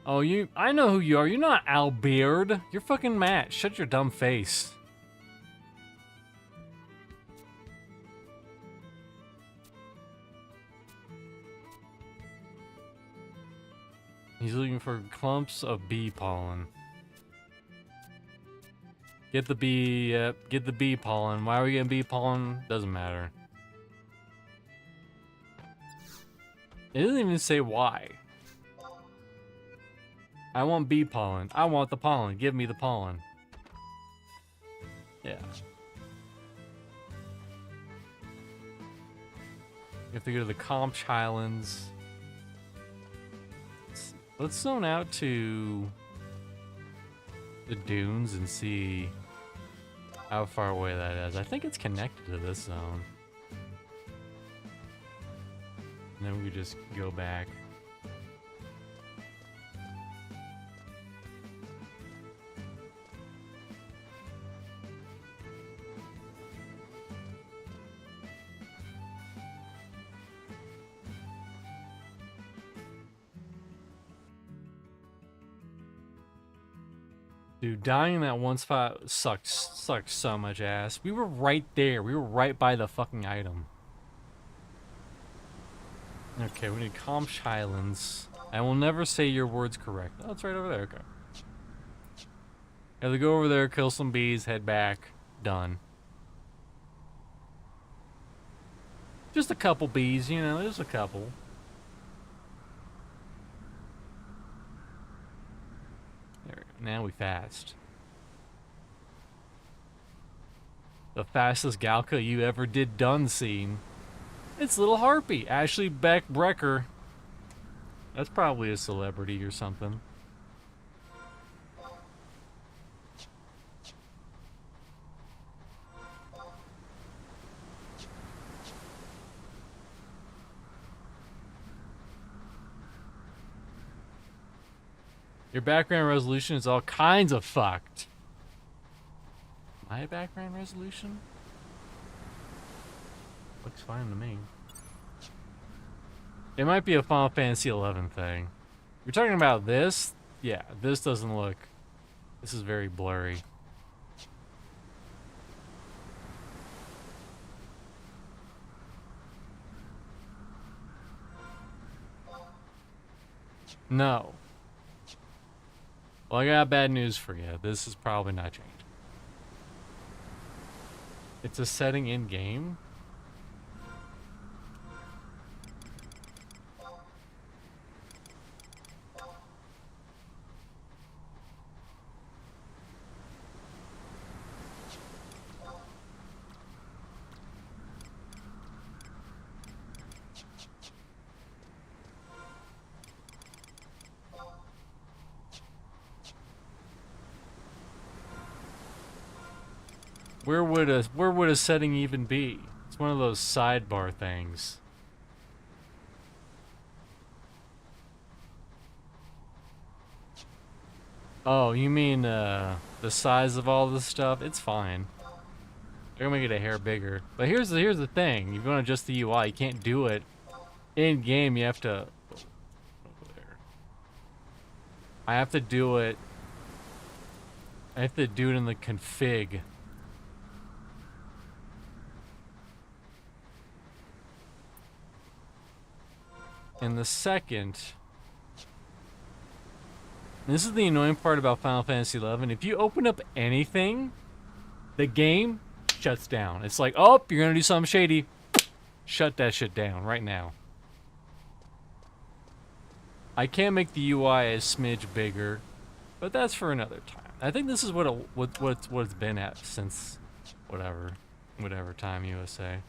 Oh, I know who you are. You're not Al Beard. You're fucking Matt. Shut your dumb face. He's looking for clumps of bee pollen. Get the bee, get the bee pollen. Why are we getting bee pollen? Doesn't matter. It doesn't even say why. I want bee pollen. I want the pollen. Give me the pollen. Yeah. You have to go to the Conch Highlands. Let's zone out to the dunes and see how far away that is. I think it's connected to this zone. And then we could just go back. Dude, dying in that one spot sucked so much ass. We were right there. We were right by the fucking item. Okay, we need Conch Highlands. I will never say your words correct. Oh, it's right over there. Okay. Have to go over there, kill some bees, head back. Done. Just a couple bees, you know, just a couple. There we go. Now we fast. The fastest Galka you ever did done seen. It's Little Harpy, Ashley Beck Brecker. That's probably a celebrity or something. Your background resolution is all kinds of fucked. My background resolution? Looks fine to me. It might be a Final Fantasy 11 thing. You're talking about this? Yeah, this doesn't look... This is very blurry. No. Well, I got bad news for you. This is probably not changed. It's a setting in game. Where would a setting even be? It's one of those sidebar things. Oh, you mean the size of all this stuff? It's fine. They're gonna make it a hair bigger. But here's the thing. If you want to adjust the UI, you can't do it in game. You have to over there. I have to do it in the config. In the second, this is the annoying part about Final Fantasy XI. If you open up anything, the game shuts down. It's like, oh, you're gonna do something shady. Shut that shit down right now. I can't make the UI a smidge bigger, but that's for another time. I think this is what it's been at since whatever time USA.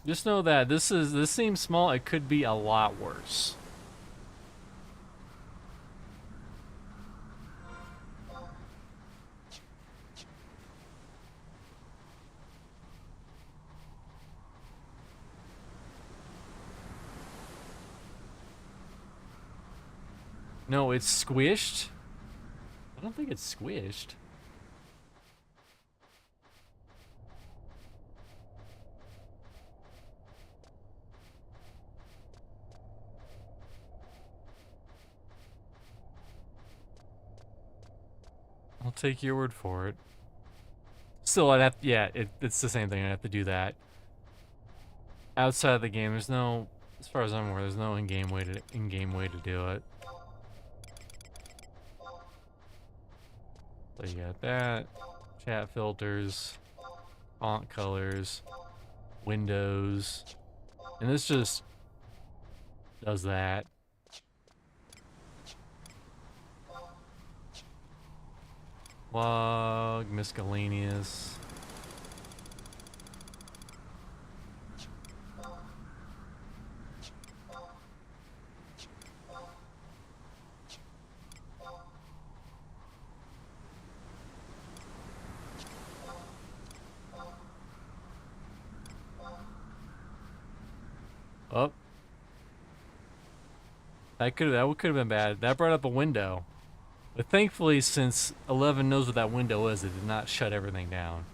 Just know that this seems small. It could be a lot worse. No, it's squished. I don't think it's squished. I'll take your word for it. Still, I'd have, yeah, it's the same thing. I'd have to do that. Outside of the game, there's no, as far as I'm aware, there's no in-game way to do it. So you got that, chat filters, font colors, windows, and this just does that. Log, miscellaneous. Oh. That could have been bad. That brought up a window. But thankfully, since 11 knows what that window is, it did not shut everything down.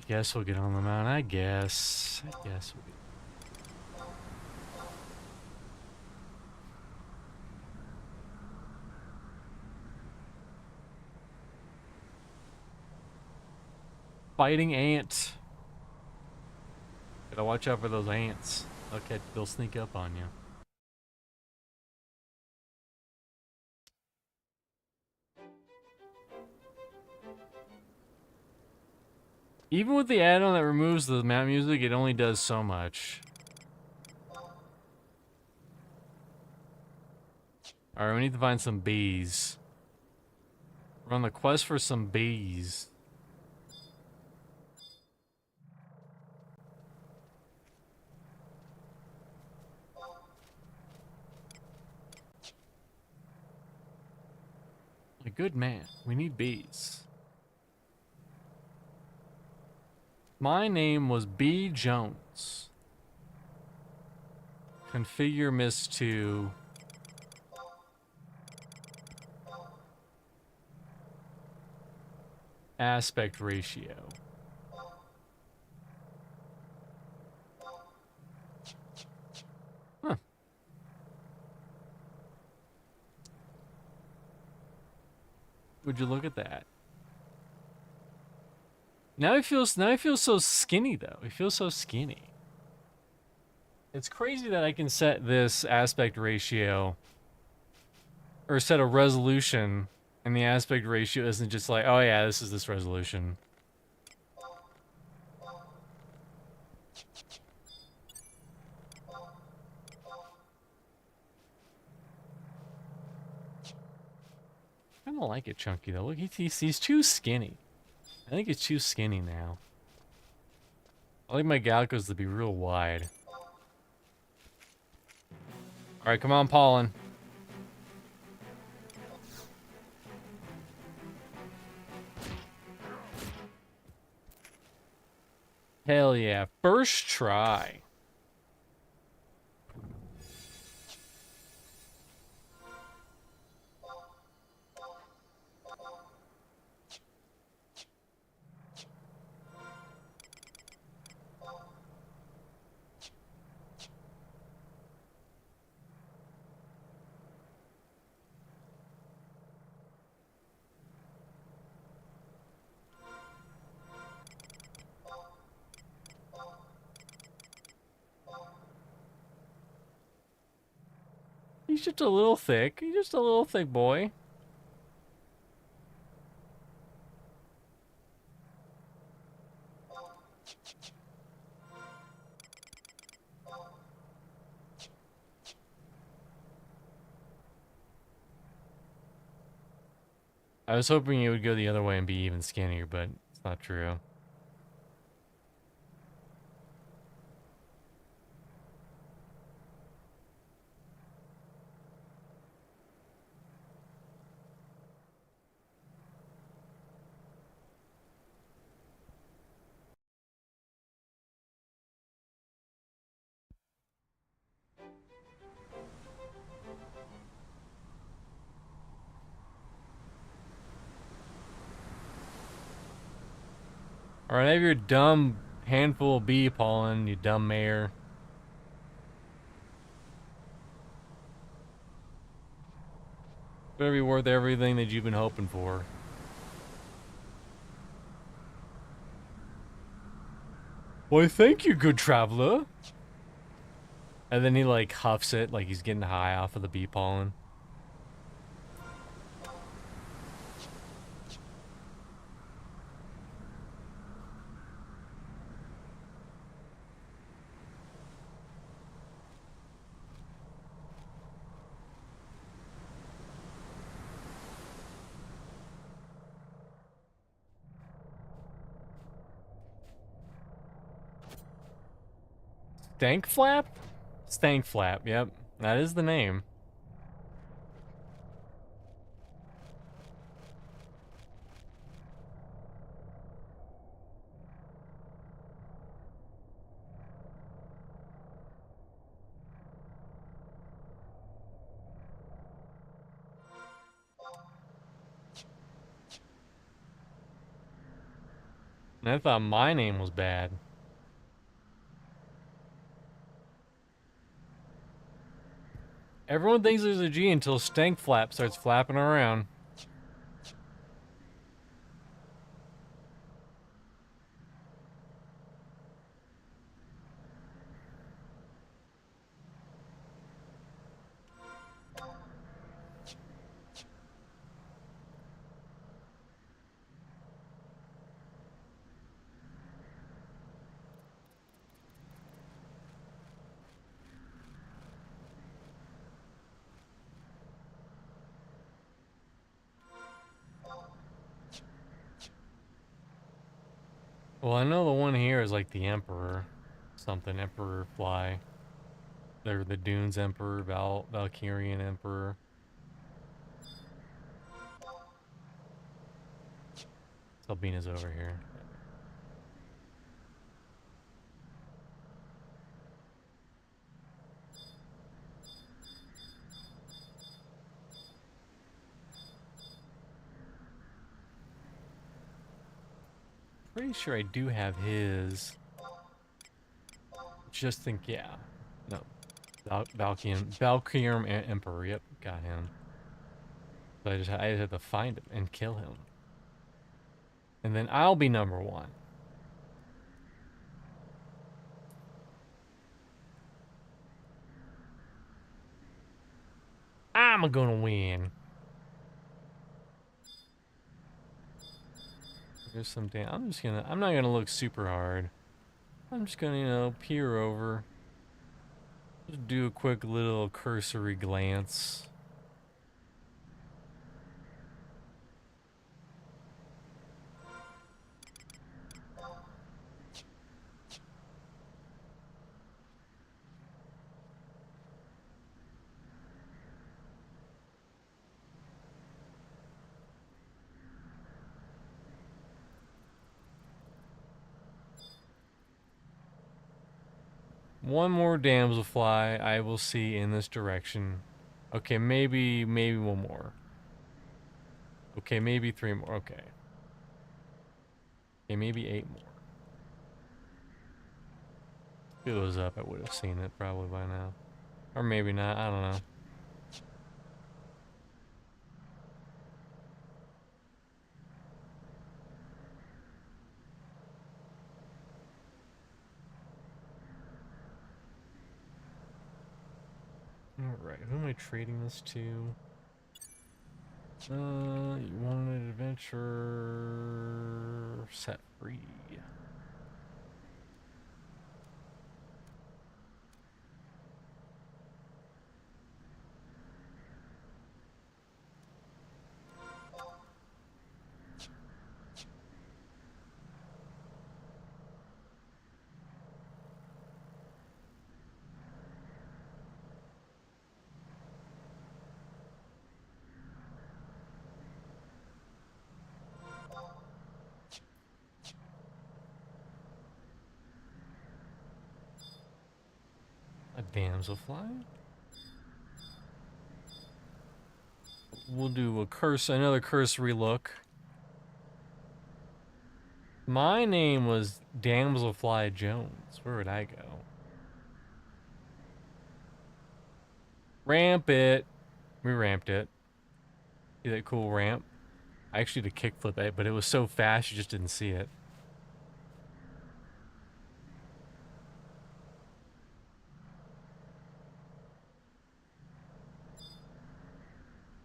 Guess we'll get on the mountain. I guess we'll get. Fighting ant. Gotta watch out for those ants. Okay, they'll sneak up on you. Even with the add-on that removes the map music, it only does so much. Alright, we need to find some bees. We're on the quest for some bees. A good man. We need bees. My name was B. Jones. Configure Miss 2. Aspect ratio. Huh. Would you look at that? Now he feels so skinny though. He feels so skinny. It's crazy that I can set this aspect ratio or set a resolution and the aspect ratio isn't just like, oh yeah, this is this resolution. I don't like it chunky though. Look, he's too skinny. I think it's too skinny now. I like my Galcos to be real wide. Alright, come on, pollen. Hell yeah. First try. He's just a little thick. He's just a little thick boy. I was hoping it would go the other way and be even skinnier, but it's not true. Alright, have your dumb handful of bee pollen, you dumb mayor. Better be worth everything that you've been hoping for. Why, thank you, good traveler. And then he like huffs it like he's getting high off of the bee pollen. Stank flap? Stank flap, yep. That is the name. And I thought my name was bad. Everyone thinks there's a G until Stank Flap starts flapping around. Well, I know the one here is like the Emperor. Something, Emperor Fly. They're the Dunes Emperor, Valkyrian Emperor. Albina's over here. Pretty sure I do have his. Just think, yeah. No. Valkyrian Emperor, yep, got him. So I just had to find him and kill him. And then I'll be number one. I'm gonna win. There's some damn. I'm not gonna look super hard. I'm just gonna, you know, peer over. Just do a quick little cursory glance. One more damselfly I will see in this direction. Okay, maybe one more. Okay, maybe 3 more. Okay. Okay, maybe 8 more. If it was up, I would have seen it probably by now. Or maybe not, I don't know. Alright, who am I trading this to? You want an adventure set free. A damselfly? We'll do another cursory look. My name was Damselfly Jones. Where would I go? Ramp it. We ramped it. See that cool ramp? I actually did a kickflip at it, but it was so fast you just didn't see it.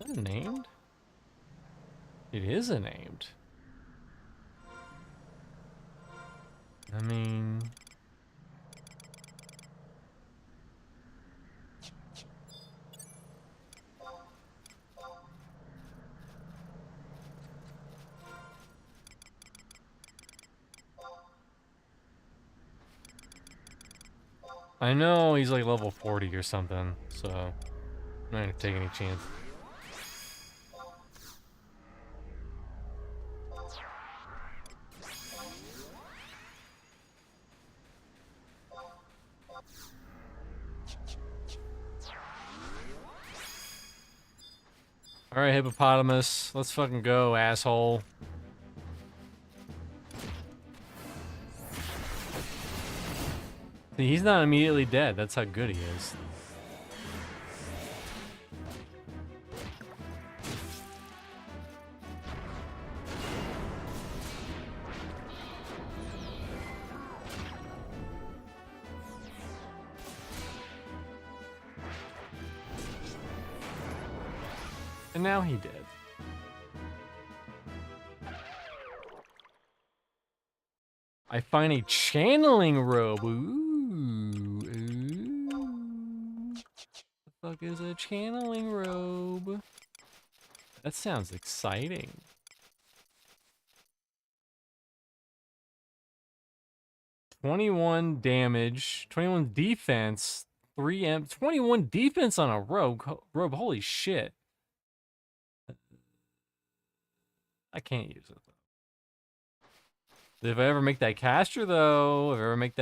Is that named? It is a named. I mean... I know he's like level 40 or something, so I'm not gonna take any chance. Alright, hippopotamus. Let's fucking go, asshole. See, he's not immediately dead. That's how good he is. And now he did. I find a channeling robe. Ooh. The fuck is a channeling robe? That sounds exciting. "21 damage, 21 defense, 3M, 21 defense on a robe. Holy shit. I can't use it. If I ever make that caster, though, I mean,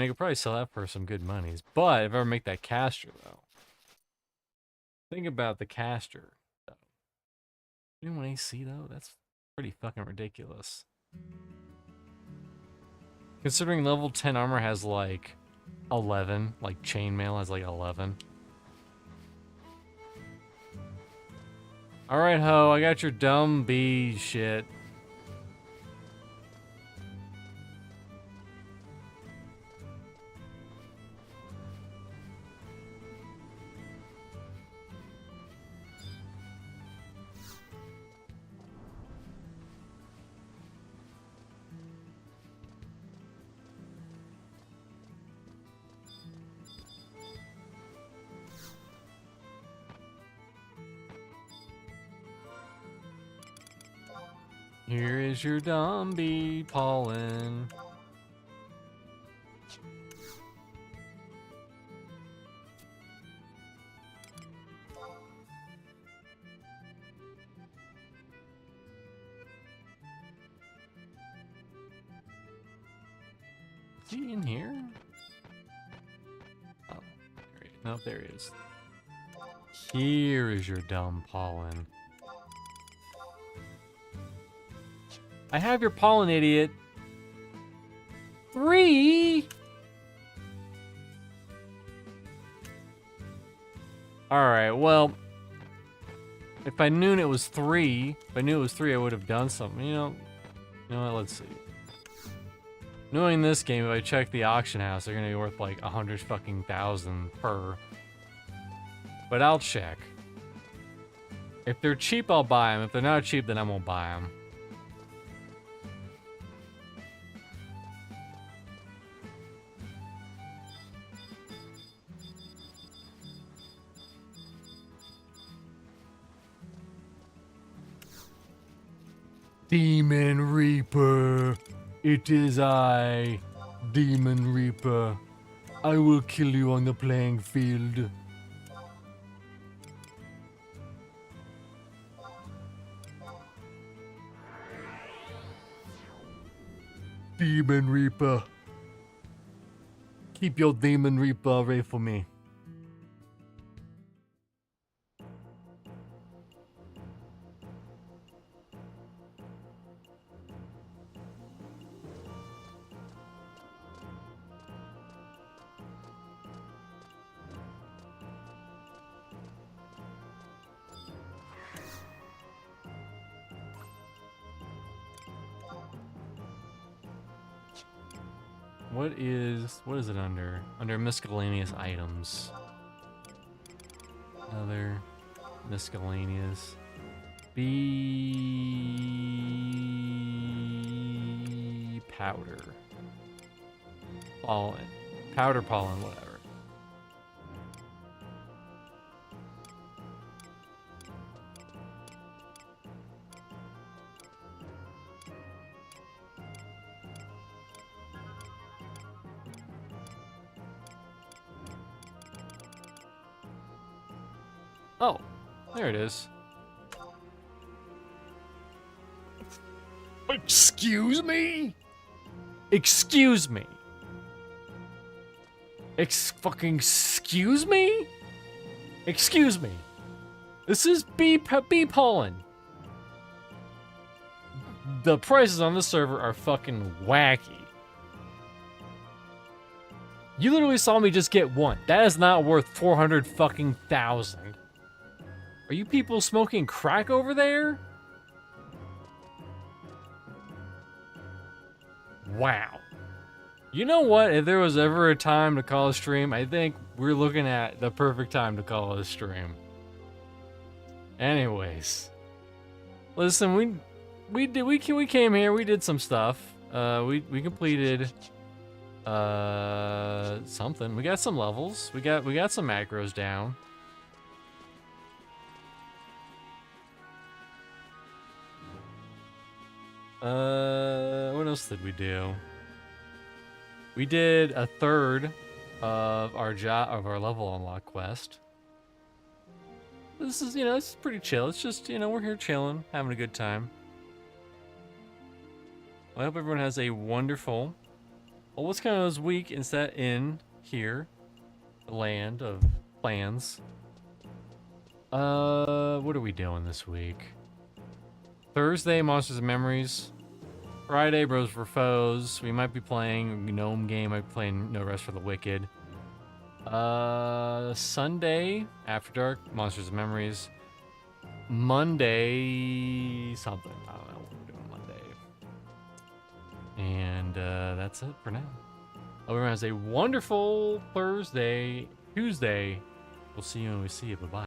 I could probably sell that for some good monies. But if I ever make that caster, though, think about the caster, though. 21 AC, though, that's pretty fucking ridiculous. Considering level 10 armor has like 11, like chainmail has like 11. Alright, ho, I got your dumb bee shit. Here is your dumb bee pollen. Is he in here? Oh, no, there he is. Here is your dumb pollen. I have your pollen, idiot. 3? Alright, well, if I knew it was 3, I would have done something. You know what, let's see. Knowing this game, if I check the auction house, they're gonna be worth like 100 fucking thousand per. But I'll check. If they're cheap, I'll buy them. If they're not cheap, then I won't buy them. Demon Reaper, it is I, Demon Reaper. I will kill you on the playing field. Demon Reaper. Keep your Demon Reaper away from me. What is it under? Under miscellaneous items. Other miscellaneous. Bee powder. Pollen. Powder pollen, whatever. Oh, there it is. Excuse me? Excuse me? Fucking excuse me? Excuse me. This is bee pollen. The prices on this server are fucking wacky. You literally saw me just get one. That is not worth 400 fucking thousand. Are you people smoking crack over there? Wow. You know what? If there was ever a time to call a stream, I think we're looking at the perfect time to call a stream. Anyways. Listen, we came here, we did some stuff. We completed something. We got some levels. We got some macros down. What else did we do? We did a third of our level unlock quest. This is, it's pretty chill. It's just, we're here chilling, having a good time. Well, I hope everyone has a wonderful, well, what's kind of this week instead in here, the land of plans. What are we doing this week? Thursday, Monsters and Memories. Friday, Bros for Foes. We might be playing Gnome game. Might be playing No Rest for the Wicked. Sunday, After Dark, Monsters and Memories. Monday, something. I don't know what we're doing Monday. And that's it for now. Hope everyone has a wonderful Tuesday. We'll see you when we see you. Bye-bye.